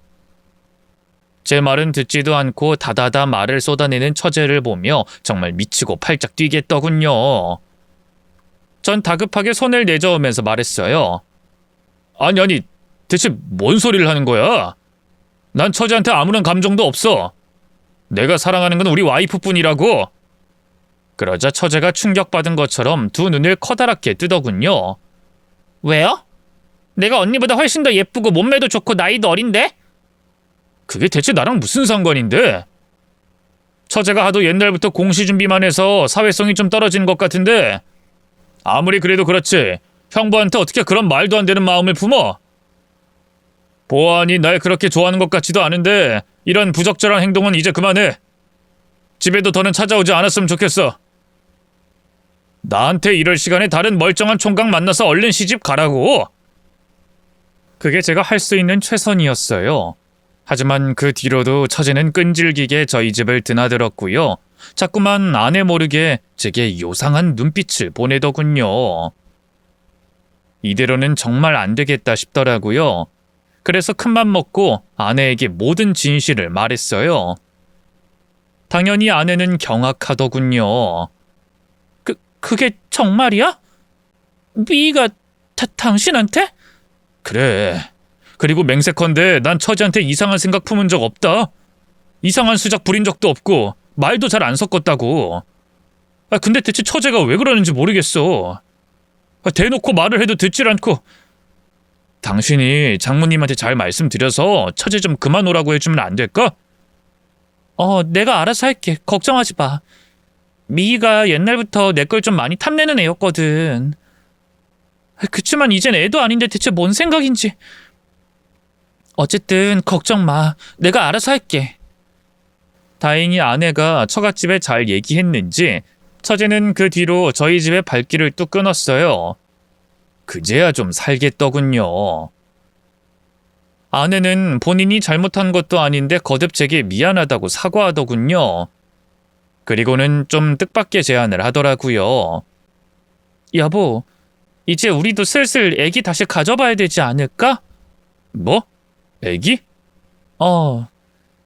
제 말은 듣지도 않고 다다다 말을 쏟아내는 처제를 보며 정말 미치고 팔짝 뛰겠더군요. 전 다급하게 손을 내저으면서 말했어요. 아니, 대체 뭔 소리를 하는 거야? 난 처제한테 아무런 감정도 없어. 내가 사랑하는 건 우리 와이프뿐이라고. 그러자 처제가 충격받은 것처럼 두 눈을 커다랗게 뜨더군요. 왜요? 내가 언니보다 훨씬 더 예쁘고 몸매도 좋고 나이도 어린데? 그게 대체 나랑 무슨 상관인데? 처제가 하도 옛날부터 공시 준비만 해서 사회성이 좀 떨어진 것 같은데 아무리 그래도 그렇지 형부한테 어떻게 그런 말도 안 되는 마음을 품어? 보아하니 날 그렇게 좋아하는 것 같지도 않은데 이런 부적절한 행동은 이제 그만해. 집에도 더는 찾아오지 않았으면 좋겠어. 나한테 이럴 시간에 다른 멀쩡한 총각 만나서 얼른 시집 가라고. 그게 제가 할 수 있는 최선이었어요. 하지만 그 뒤로도 처제는 끈질기게 저희 집을 드나들었고요. 자꾸만 아내 모르게 제게 요상한 눈빛을 보내더군요. 이대로는 정말 안 되겠다 싶더라고요. 그래서 큰맘 먹고 아내에게 모든 진실을 말했어요. 당연히 아내는 경악하더군요. 그게 정말이야? 미희가 당신한테? 그래. 그리고 맹세컨대 난 처제한테 이상한 생각 품은 적 없다. 이상한 수작 부린 적도 없고 말도 잘 안 섞었다고. 근데 대체 처제가 왜 그러는지 모르겠어. 대놓고 말을 해도 듣질 않고. 당신이 장모님한테 잘 말씀드려서 처제 좀 그만 오라고 해주면 안 될까? 내가 알아서 할게. 걱정하지 마. 미희가 옛날부터 내 걸 좀 많이 탐내는 애였거든. 그치만 이젠 애도 아닌데 대체 뭔 생각인지. 어쨌든 걱정 마. 내가 알아서 할게. 다행히 아내가 처갓집에 잘 얘기했는지 처제는 그 뒤로 저희 집에 발길을 뚝 끊었어요. 그제야 좀 살겠더군요. 아내는 본인이 잘못한 것도 아닌데 거듭 제게 미안하다고 사과하더군요. 그리고는 좀 뜻밖의 제안을 하더라고요. 여보, 이제 우리도 슬슬 애기 다시 가져봐야 되지 않을까? 뭐? 애기?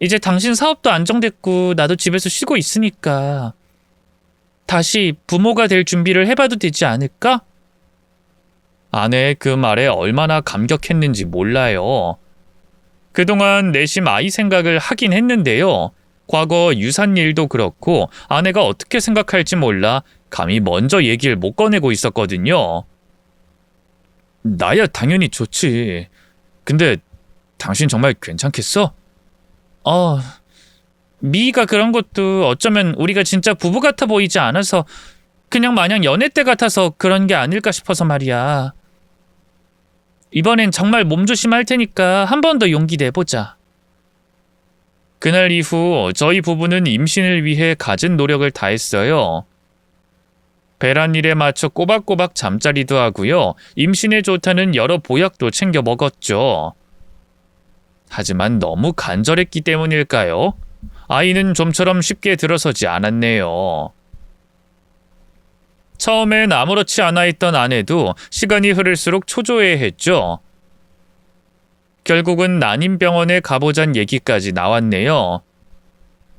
이제 당신 사업도 안정됐고 나도 집에서 쉬고 있으니까 다시 부모가 될 준비를 해봐도 되지 않을까? 아내의 그 말에 얼마나 감격했는지 몰라요. 그동안 내심 아이 생각을 하긴 했는데요. 과거 유산 일도 그렇고 아내가 어떻게 생각할지 몰라 감히 먼저 얘기를 못 꺼내고 있었거든요. 나야 당연히 좋지. 근데 당신 정말 괜찮겠어? 미희가 그런 것도 어쩌면 우리가 진짜 부부 같아 보이지 않아서 그냥 마냥 연애 때 같아서 그런 게 아닐까 싶어서 말이야. 이번엔 정말 몸조심할 테니까 한 번 더 용기 내보자. 그날 이후 저희 부부는 임신을 위해 갖은 노력을 다했어요. 배란일에 맞춰 꼬박꼬박 잠자리도 하고요. 임신에 좋다는 여러 보약도 챙겨 먹었죠. 하지만 너무 간절했기 때문일까요? 아이는 좀처럼 쉽게 들어서지 않았네요. 처음엔 아무렇지 않아 있던 아내도 시간이 흐를수록 초조해했죠. 결국은 난임병원에 가보잔 얘기까지 나왔네요.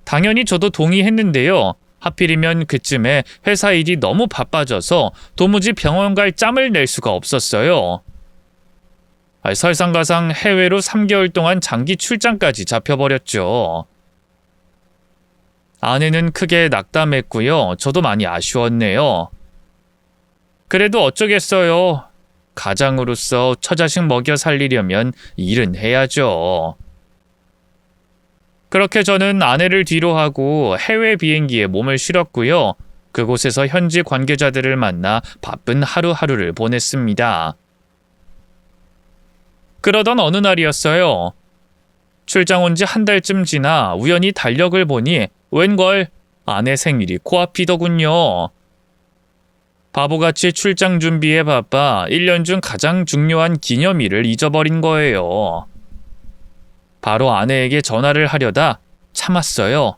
당연히 저도 동의했는데요. 하필이면 그쯤에 회사 일이 너무 바빠져서 도무지 병원 갈 짬을 낼 수가 없었어요. 설상가상 해외로 3개월 동안 장기 출장까지 잡혀버렸죠. 아내는 크게 낙담했고요. 저도 많이 아쉬웠네요. 그래도 어쩌겠어요. 가장으로서 처자식 먹여 살리려면 일은 해야죠. 그렇게 저는 아내를 뒤로 하고 해외 비행기에 몸을 실었고요. 그곳에서 현지 관계자들을 만나 바쁜 하루하루를 보냈습니다. 그러던 어느 날이었어요. 출장 온 지 한 달쯤 지나 우연히 달력을 보니 웬걸 아내 생일이 코앞이더군요. 바보같이 출장 준비에 바빠 1년 중 가장 중요한 기념일을 잊어버린 거예요. 바로 아내에게 전화를 하려다 참았어요.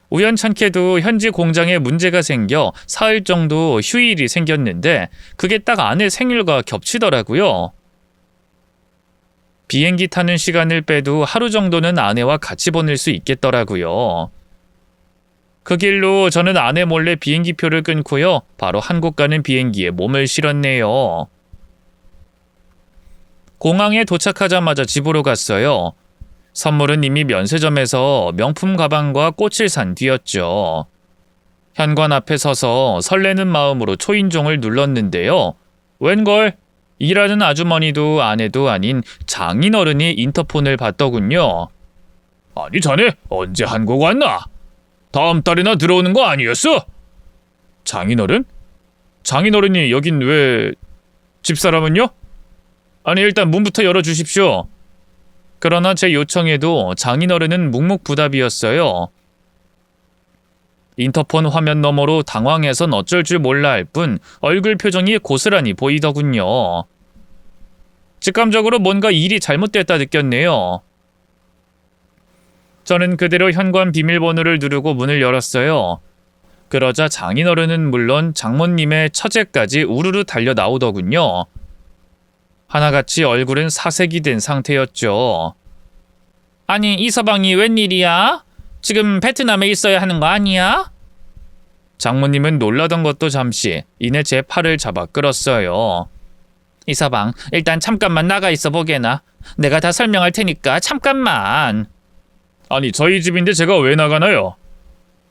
우연찮게도 현지 공장에 문제가 생겨 사흘 정도 휴일이 생겼는데 그게 딱 아내 생일과 겹치더라고요. 비행기 타는 시간을 빼도 하루 정도는 아내와 같이 보낼 수 있겠더라고요. 그 길로 저는 아내 몰래 비행기표를 끊고요. 바로 한국 가는 비행기에 몸을 실었네요. 공항에 도착하자마자 집으로 갔어요. 선물은 이미 면세점에서 명품 가방과 꽃을 산 뒤였죠. 현관 앞에 서서 설레는 마음으로 초인종을 눌렀는데요. 웬걸? 일하는 아주머니도 아내도 아닌 장인어른이 인터폰을 받더군요. 아니 자네 언제 한국 왔나? 다음 달이나 들어오는 거 아니었어? 장인어른? 장인어른이 여긴 왜... 집사람은요? 아니 일단 문부터 열어주십시오. 그러나 제 요청에도 장인어른은 묵묵부답이었어요. 인터폰 화면 너머로 당황해선 어쩔 줄 몰라 할 뿐 얼굴 표정이 고스란히 보이더군요. 직감적으로 뭔가 일이 잘못됐다 느꼈네요. 저는 그대로 현관 비밀번호를 누르고 문을 열었어요. 그러자 장인어른은 물론 장모님의 처제까지 우르르 달려 나오더군요. 하나같이 얼굴은 사색이 된 상태였죠. 아니 이 서방이 웬일이야? 지금 베트남에 있어야 하는 거 아니야? 장모님은 놀라던 것도 잠시 이내 제 팔을 잡아 끌었어요. 이 서방 일단 잠깐만 나가 있어 보게나. 내가 다 설명할 테니까 잠깐만. 아니 저희 집인데 제가 왜 나가나요?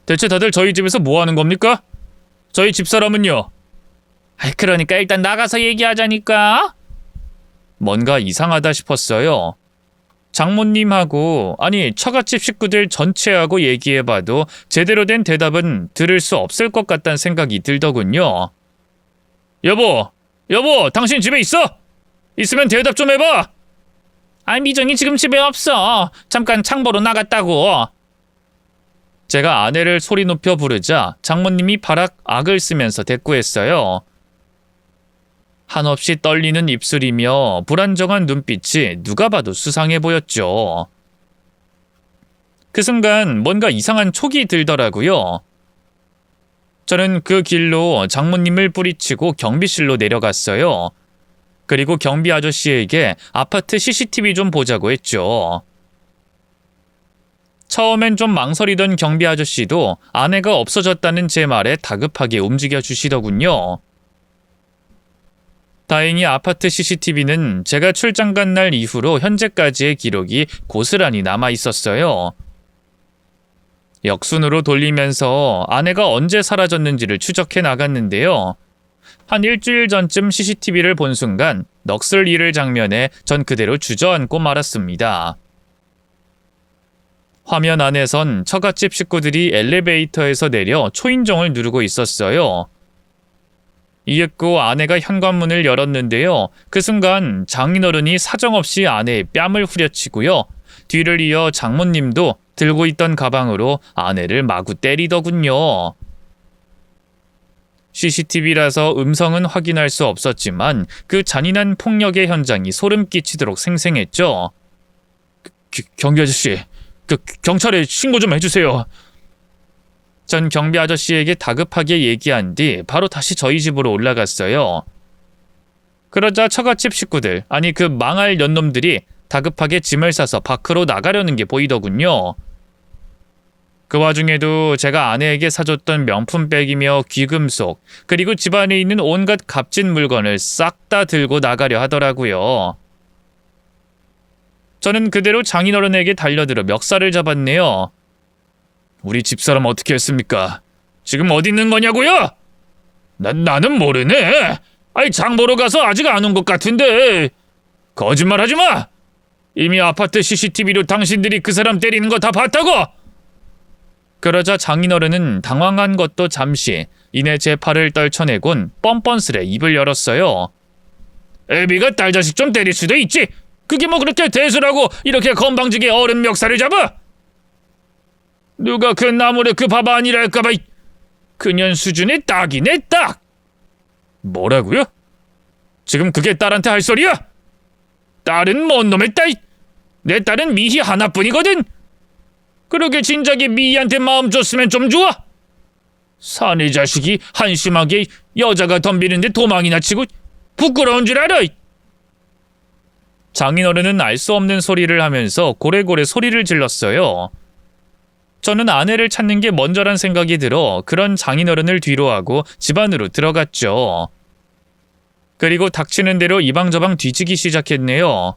대체 다들 저희 집에서 뭐 하는 겁니까? 저희 집사람은요? 그러니까 일단 나가서 얘기하자니까. 뭔가 이상하다 싶었어요. 장모님하고 아니 처갓집 식구들 전체하고 얘기해봐도 제대로 된 대답은 들을 수 없을 것 같다는 생각이 들더군요. 여보 당신 집에 있어? 있으면 대답 좀 해봐. 미정이 지금 집에 없어. 잠깐 창보로 나갔다고. 제가 아내를 소리 높여 부르자 장모님이 바락 악을 쓰면서 대꾸했어요. 한없이 떨리는 입술이며 불안정한 눈빛이 누가 봐도 수상해 보였죠. 그 순간 뭔가 이상한 촉이 들더라고요. 저는 그 길로 장모님을 뿌리치고 경비실로 내려갔어요. 그리고 경비 아저씨에게 아파트 CCTV 좀 보자고 했죠. 처음엔 좀 망설이던 경비 아저씨도 아내가 없어졌다는 제 말에 다급하게 움직여 주시더군요. 다행히 아파트 CCTV는 제가 출장 간 날 이후로 현재까지의 기록이 고스란히 남아 있었어요. 역순으로 돌리면서 아내가 언제 사라졌는지를 추적해 나갔는데요. 한 일주일 전쯤 CCTV를 본 순간 넋을 잃을 장면에 전 그대로 주저앉고 말았습니다. 화면 안에선 처갓집 식구들이 엘리베이터에서 내려 초인종을 누르고 있었어요. 이윽고 아내가 현관문을 열었는데요. 그 순간 장인어른이 사정없이 아내의 뺨을 후려치고요. 뒤를 이어 장모님도 들고 있던 가방으로 아내를 마구 때리더군요. CCTV라서 음성은 확인할 수 없었지만 그 잔인한 폭력의 현장이 소름 끼치도록 생생했죠. 경비 아저씨, 경찰에 신고 좀 해주세요. 전 경비 아저씨에게 다급하게 얘기한 뒤 바로 다시 저희 집으로 올라갔어요. 그러자 처갓집 식구들, 아니 그 망할 년놈들이 다급하게 짐을 싸서 밖으로 나가려는 게 보이더군요. 그 와중에도 제가 아내에게 사줬던 명품백이며 귀금속, 그리고 집안에 있는 온갖 값진 물건을 싹 다 들고 나가려 하더라고요. 저는 그대로 장인어른에게 달려들어 멱살을 잡았네요. 우리 집사람 어떻게 했습니까? 지금 어디 있는 거냐고요? 나는 모르네. 아이, 장 보러 가서 아직 안 온 것 같은데. 거짓말하지 마. 이미 아파트 CCTV로 당신들이 그 사람 때리는 거 다 봤다고. 그러자 장인어른은 당황한 것도 잠시, 이내 제 팔을 떨쳐내곤 뻔뻔스레 입을 열었어요. 애비가 딸 자식 좀 때릴 수도 있지. 그게 뭐 그렇게 대수라고 이렇게 건방지게 어른 멱살을 잡아? 누가 그 나무래 그 바바 아니랄까봐. 그년 수준의 딱이네, 딱. 뭐라고요? 지금 그게 딸한테 할 소리야? 딸은 뭔 놈의 딸? 내 딸은 미희 하나뿐이거든. 그러게 진작에 미희한테 마음 줬으면 좀 좋아. 사내 자식이 한심하게 여자가 덤비는데 도망이나 치고 부끄러운 줄 알아. 장인어른은 알 수 없는 소리를 하면서 고래고래 소리를 질렀어요. 저는 아내를 찾는 게 먼저란 생각이 들어 그런 장인어른을 뒤로하고 집 안으로 들어갔죠. 그리고 닥치는 대로 이방저방 뒤지기 시작했네요.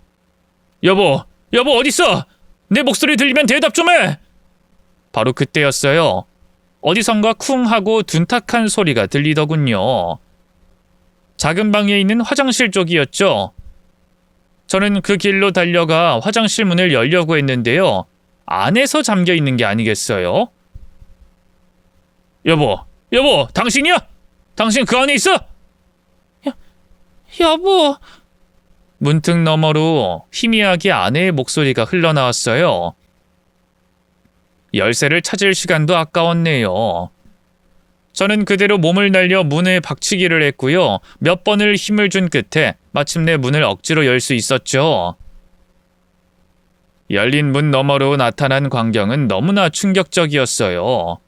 여보 어딨어? 내 목소리 들리면 대답 좀 해! 바로 그때였어요. 어디선가 쿵 하고 둔탁한 소리가 들리더군요. 작은 방에 있는 화장실 쪽이었죠. 저는 그 길로 달려가 화장실 문을 열려고 했는데요. 안에서 잠겨 있는 게 아니겠어요? 여보, 당신이야? 당신 그 안에 있어? 여보. 문틈 너머로 희미하게 아내의 목소리가 흘러나왔어요. 열쇠를 찾을 시간도 아까웠네요. 저는 그대로 몸을 날려 문에 박치기를 했고요. 몇 번을 힘을 준 끝에 마침내 문을 억지로 열 수 있었죠. 열린 문 너머로 나타난 광경은 너무나 충격적이었어요.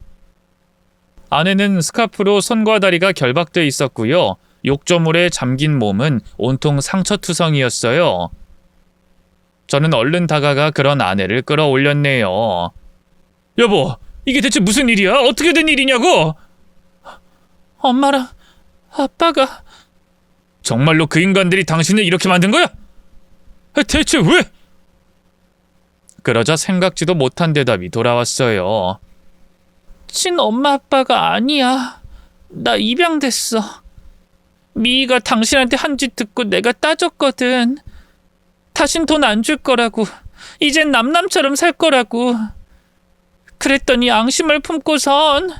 아내는 스카프로 손과 다리가 결박돼 있었고요. 욕조물에 잠긴 몸은 온통 상처투성이었어요. 저는 얼른 다가가 그런 아내를 끌어올렸네요. 여보, 이게 대체 무슨 일이야? 어떻게 된 일이냐고? 엄마랑 아빠가... 정말로 그 인간들이 당신을 이렇게 만든 거야? 대체 왜? 그러자 생각지도 못한 대답이 돌아왔어요. 친엄마 아빠가 아니야. 나 입양됐어. 미희가 당신한테 한 짓 듣고 내가 따졌거든. 다신 돈 안 줄 거라고. 이젠 남남처럼 살 거라고. 그랬더니 앙심을 품고선...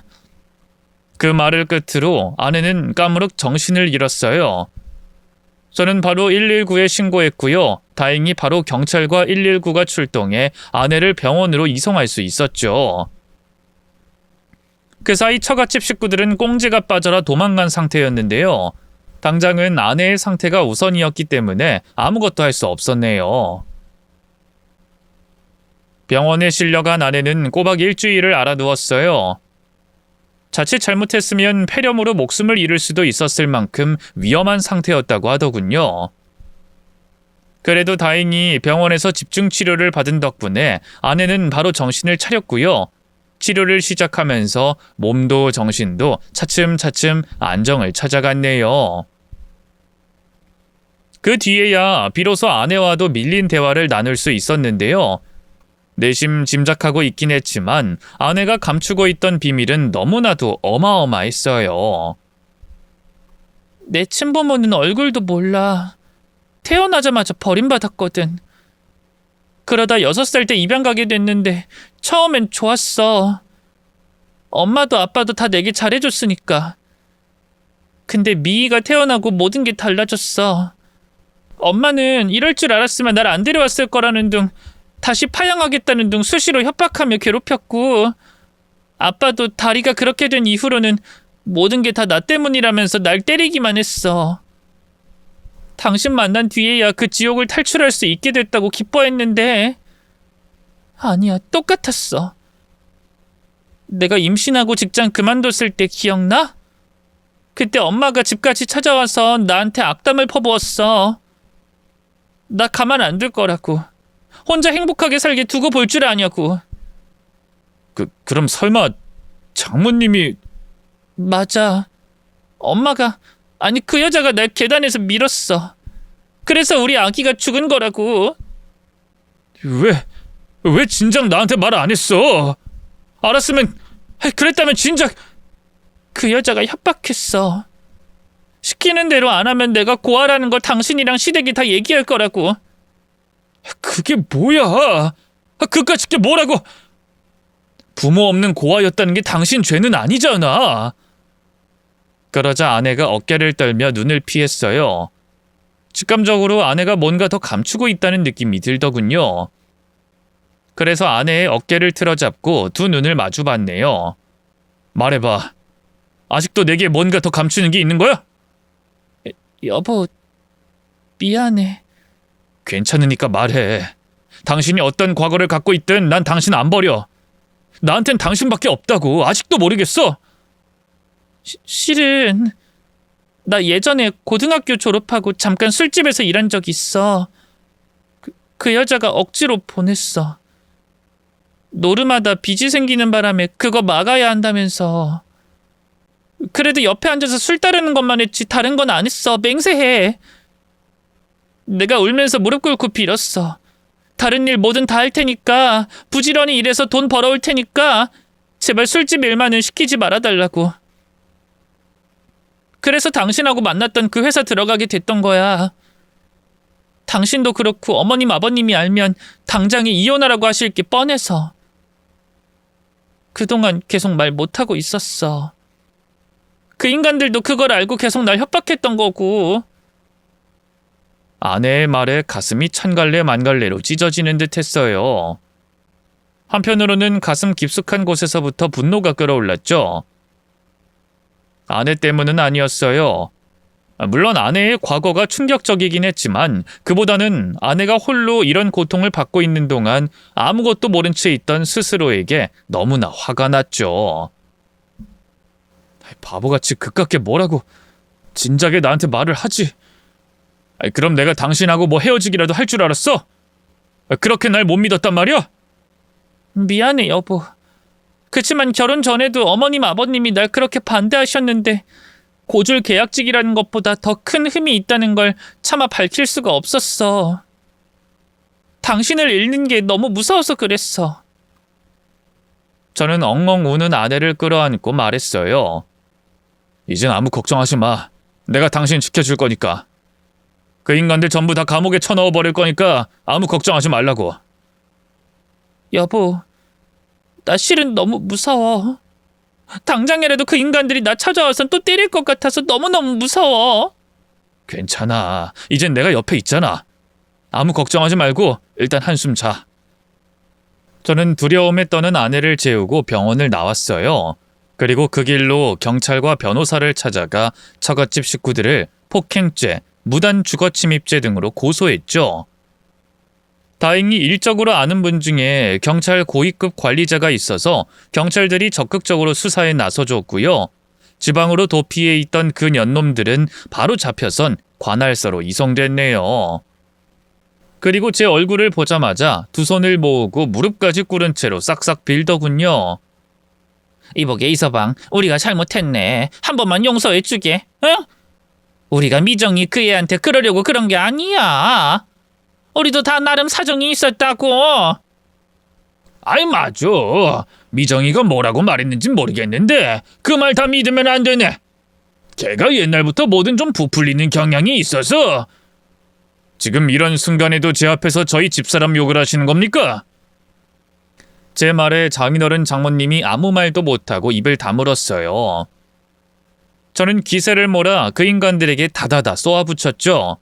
그 말을 끝으로 아내는 까무룩 정신을 잃었어요. 저는 바로 119에 신고했고요. 다행히 바로 경찰과 119가 출동해 아내를 병원으로 이송할 수 있었죠. 그 사이 처갓집 식구들은 꽁지가 빠져라 도망간 상태였는데요. 당장은 아내의 상태가 우선이었기 때문에 아무것도 할 수 없었네요. 병원에 실려간 아내는 꼬박 일주일을 알아누웠어요. 자칫 잘못했으면 폐렴으로 목숨을 잃을 수도 있었을 만큼 위험한 상태였다고 하더군요. 그래도 다행히 병원에서 집중 치료를 받은 덕분에 아내는 바로 정신을 차렸고요. 치료를 시작하면서 몸도 정신도 차츰차츰 안정을 찾아갔네요. 그 뒤에야 비로소 아내와도 밀린 대화를 나눌 수 있었는데요. 내심 짐작하고 있긴 했지만 아내가 감추고 있던 비밀은 너무나도 어마어마했어요. 내 친부모는 얼굴도 몰라. 태어나자마자 버림받았거든. 그러다 6살 때 입양 가게 됐는데 처음엔 좋았어. 엄마도 아빠도 다 내게 잘해줬으니까. 근데 미희가 태어나고 모든 게 달라졌어. 엄마는 이럴 줄 알았으면 날 안 데려왔을 거라는 둥, 다시 파양하겠다는 둥 수시로 협박하며 괴롭혔고, 아빠도 다리가 그렇게 된 이후로는 모든 게 다 나 때문이라면서 날 때리기만 했어. 당신 만난 뒤에야 그 지옥을 탈출할 수 있게 됐다고 기뻐했는데 아니야, 똑같았어. 내가 임신하고 직장 그만뒀을 때 기억나? 그때 엄마가 집까지 찾아와서 나한테 악담을 퍼부었어. 나 가만 안 둘 거라고. 혼자 행복하게 살게 두고 볼 줄 아냐고. 그럼 설마 장모님이... 맞아. 엄마가, 아니 그 여자가 날 계단에서 밀었어. 그래서 우리 아기가 죽은 거라고. 왜 진작 나한테 말 안 했어? 알았으면... 그랬다면 진작... 그 여자가 협박했어. 시키는 대로 안 하면 내가 고아라는 걸 당신이랑 시댁이 다 얘기할 거라고. 그게 뭐야? 그까짓 게 뭐라고? 부모 없는 고아였다는 게 당신 죄는 아니잖아. 그러자 아내가 어깨를 떨며 눈을 피했어요. 직감적으로 아내가 뭔가 더 감추고 있다는 느낌이 들더군요. 그래서 아내의 어깨를 틀어잡고 두 눈을 마주봤네요. 말해봐. 아직도 내게 뭔가 더 감추는 게 있는 거야? 여보, 미안해. 괜찮으니까 말해. 당신이 어떤 과거를 갖고 있든 난 당신 안 버려. 나한텐 당신밖에 없다고. 아직도 모르겠어? 실은 나 예전에 고등학교 졸업하고 잠깐 술집에서 일한 적 있어. 그 여자가 억지로 보냈어. 노름하다 빚이 생기는 바람에 그거 막아야 한다면서. 그래도 옆에 앉아서 술 따르는 것만 했지 다른 건 안 했어. 맹세해. 내가 울면서 무릎 꿇고 빌었어. 다른 일 뭐든 다 할 테니까, 부지런히 일해서 돈 벌어올 테니까 제발 술집 일만은 시키지 말아달라고. 그래서 당신하고 만났던 그 회사 들어가게 됐던 거야. 당신도 그렇고 어머님 아버님이 알면 당장에 이혼하라고 하실 게 뻔해서. 그동안 계속 말 못하고 있었어. 그 인간들도 그걸 알고 계속 날 협박했던 거고. 아내의 말에 가슴이 천갈래 만갈래로 찢어지는 듯 했어요. 한편으로는 가슴 깊숙한 곳에서부터 분노가 끓어올랐죠. 아내 때문은 아니었어요. 물론 아내의 과거가 충격적이긴 했지만 그보다는 아내가 홀로 이런 고통을 받고 있는 동안 아무것도 모른 채 있던 스스로에게 너무나 화가 났죠. 바보같이 그깟게 뭐라고 진작에 나한테 말을 하지. 그럼 내가 당신하고 뭐 헤어지기라도 할 줄 알았어? 그렇게 날 못 믿었단 말이야? 미안해 여보. 그치만 결혼 전에도 어머님 아버님이 날 그렇게 반대하셨는데 고졸 계약직이라는 것보다 더 큰 흠이 있다는 걸 차마 밝힐 수가 없었어. 당신을 잃는 게 너무 무서워서 그랬어. 저는 엉엉 우는 아내를 끌어안고 말했어요. 이젠 아무 걱정하지 마. 내가 당신 지켜줄 거니까. 그 인간들 전부 다 감옥에 쳐넣어 버릴 거니까 아무 걱정하지 말라고. 여보, 나 실은 너무 무서워. 당장이라도 그 인간들이 나 찾아와서 또 때릴 것 같아서 너무너무 무서워. 괜찮아. 이젠 내가 옆에 있잖아. 아무 걱정하지 말고 일단 한숨 자. 저는 두려움에 떠는 아내를 재우고 병원을 나왔어요. 그리고 그 길로 경찰과 변호사를 찾아가 처갓집 식구들을 폭행죄, 무단 주거침입죄 등으로 고소했죠. 다행히 일적으로 아는 분 중에 경찰 고위급 관리자가 있어서 경찰들이 적극적으로 수사에 나서줬고요. 지방으로 도피해 있던 그 년놈들은 바로 잡혀선 관할서로 이송됐네요. 그리고 제 얼굴을 보자마자 두 손을 모으고 무릎까지 꿇은 채로 싹싹 빌더군요. 이보게 이서방, 우리가 잘못했네. 한 번만 용서해주게. 응? 우리가 미정이 그 애한테 그러려고 그런 게 아니야. 우리도 다 나름 사정이 있었다고. 아이 맞아. 미정이가 뭐라고 말했는진 모르겠는데 그 말 다 믿으면 안 되네. 걔가 옛날부터 뭐든 좀 부풀리는 경향이 있어서. 지금 이런 순간에도 제 앞에서 저희 집사람 욕을 하시는 겁니까? 제 말에 장인어른 장모님이 아무 말도 못하고 입을 다물었어요. 저는 기세를 몰아 그 인간들에게 다다다 쏘아붙였죠.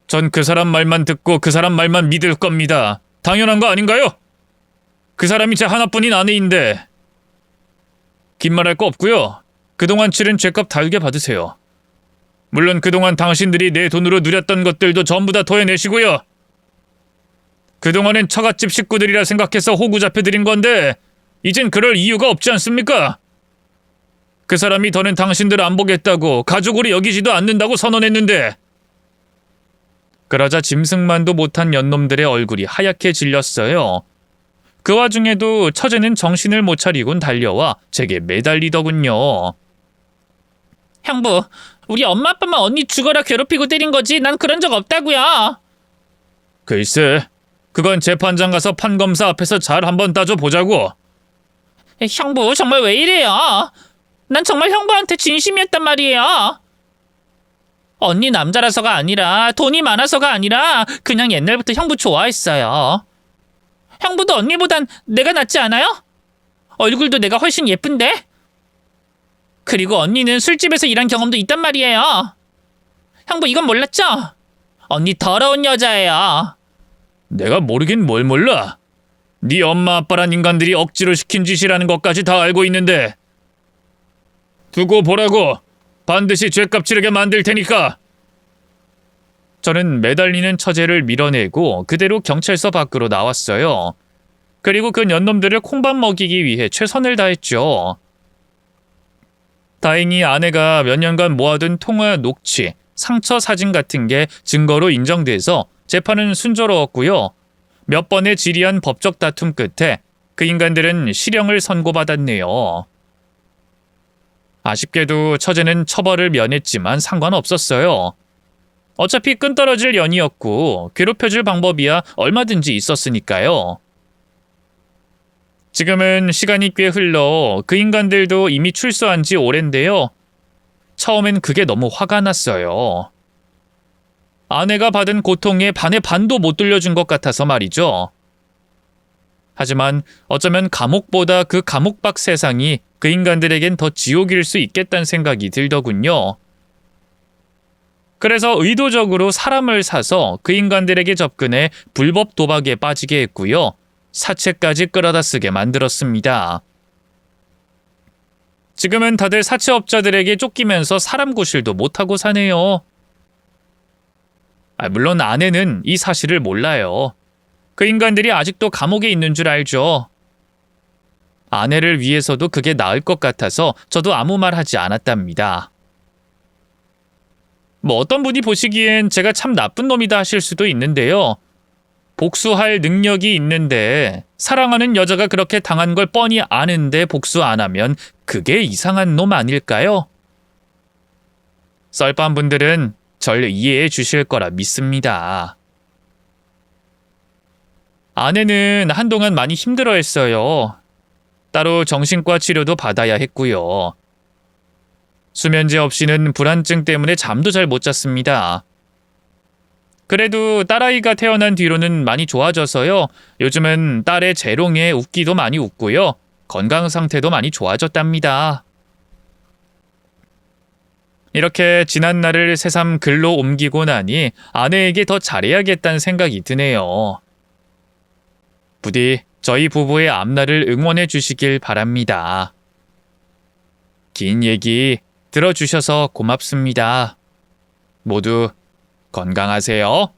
전 그 사람 말만 듣고 그 사람 말만 믿을 겁니다. 당연한 거 아닌가요? 그 사람이 제 하나뿐인 아내인데. 긴 말할 거 없고요. 그동안 치른 죄값 달게 받으세요. 물론 그동안 당신들이 내 돈으로 누렸던 것들도 전부 다 토해내시고요. 그동안엔 처갓집 식구들이라 생각해서 호구 잡혀드린 건데 이젠 그럴 이유가 없지 않습니까? 그 사람이 더는 당신들 안 보겠다고 가족으로 여기지도 않는다고 선언했는데. 그러자 짐승만도 못한 연놈들의 얼굴이 하얗게 질렸어요. 그 와중에도 처제는 정신을 못 차리곤 달려와 제게 매달리더군요. 형부, 우리 엄마 아빠만 언니 죽어라 괴롭히고 때린 거지 난 그런 적 없다고요. 글쎄, 그건 재판장 가서 판검사 앞에서 잘 한번 따져보자고. 형부 정말 왜 이래요? 난 정말 형부한테 진심이었단 말이에요. 언니 남자라서가 아니라 돈이 많아서가 아니라 그냥 옛날부터 형부 좋아했어요. 형부도 언니보단 내가 낫지 않아요? 얼굴도 내가 훨씬 예쁜데? 그리고 언니는 술집에서 일한 경험도 있단 말이에요. 형부 이건 몰랐죠? 언니 더러운 여자예요. 내가 모르긴 뭘 몰라. 네 엄마 아빠란 인간들이 억지로 시킨 짓이라는 것까지 다 알고 있는데. 두고 보라고. 반드시 죗값 치르게 만들 테니까. 저는 매달리는 처제를 밀어내고 그대로 경찰서 밖으로 나왔어요. 그리고 그 년놈들을 콩밥 먹이기 위해 최선을 다했죠. 다행히 아내가 몇 년간 모아둔 통화 녹취, 상처 사진 같은 게 증거로 인정돼서 재판은 순조로웠고요. 몇 번의 지리한 법적 다툼 끝에 그 인간들은 실형을 선고받았네요. 아쉽게도 처제는 처벌을 면했지만 상관없었어요. 어차피 끈떨어질 연이었고 괴롭혀줄 방법이야 얼마든지 있었으니까요. 지금은 시간이 꽤 흘러 그 인간들도 이미 출소한 지 오랜데요. 처음엔 그게 너무 화가 났어요. 아내가 받은 고통의 반의 반도 못 돌려준 것 같아서 말이죠. 하지만 어쩌면 감옥보다 그 감옥 밖 세상이 그 인간들에겐 더 지옥일 수 있겠다는 생각이 들더군요. 그래서 의도적으로 사람을 사서 그 인간들에게 접근해 불법 도박에 빠지게 했고요. 사채까지 끌어다 쓰게 만들었습니다. 지금은 다들 사채업자들에게 쫓기면서 사람 구실도 못하고 사네요. 물론 아내는 이 사실을 몰라요. 그 인간들이 아직도 감옥에 있는 줄 알죠. 아내를 위해서도 그게 나을 것 같아서 저도 아무 말 하지 않았답니다. 어떤 분이 보시기엔 제가 참 나쁜 놈이다 하실 수도 있는데요. 복수할 능력이 있는데 사랑하는 여자가 그렇게 당한 걸 뻔히 아는데 복수 안 하면 그게 이상한 놈 아닐까요? 썰밤 분들은 절 이해해 주실 거라 믿습니다. 아내는 한동안 많이 힘들어했어요. 따로 정신과 치료도 받아야 했고요. 수면제 없이는 불안증 때문에 잠도 잘 못 잤습니다. 그래도 딸아이가 태어난 뒤로는 많이 좋아져서요. 요즘은 딸의 재롱에 웃기도 많이 웃고요. 건강 상태도 많이 좋아졌답니다. 이렇게 지난 날을 새삼 글로 옮기고 나니 아내에게 더 잘해야겠다는 생각이 드네요. 부디 저희 부부의 앞날을 응원해 주시길 바랍니다. 긴 얘기 들어주셔서 고맙습니다. 모두 건강하세요.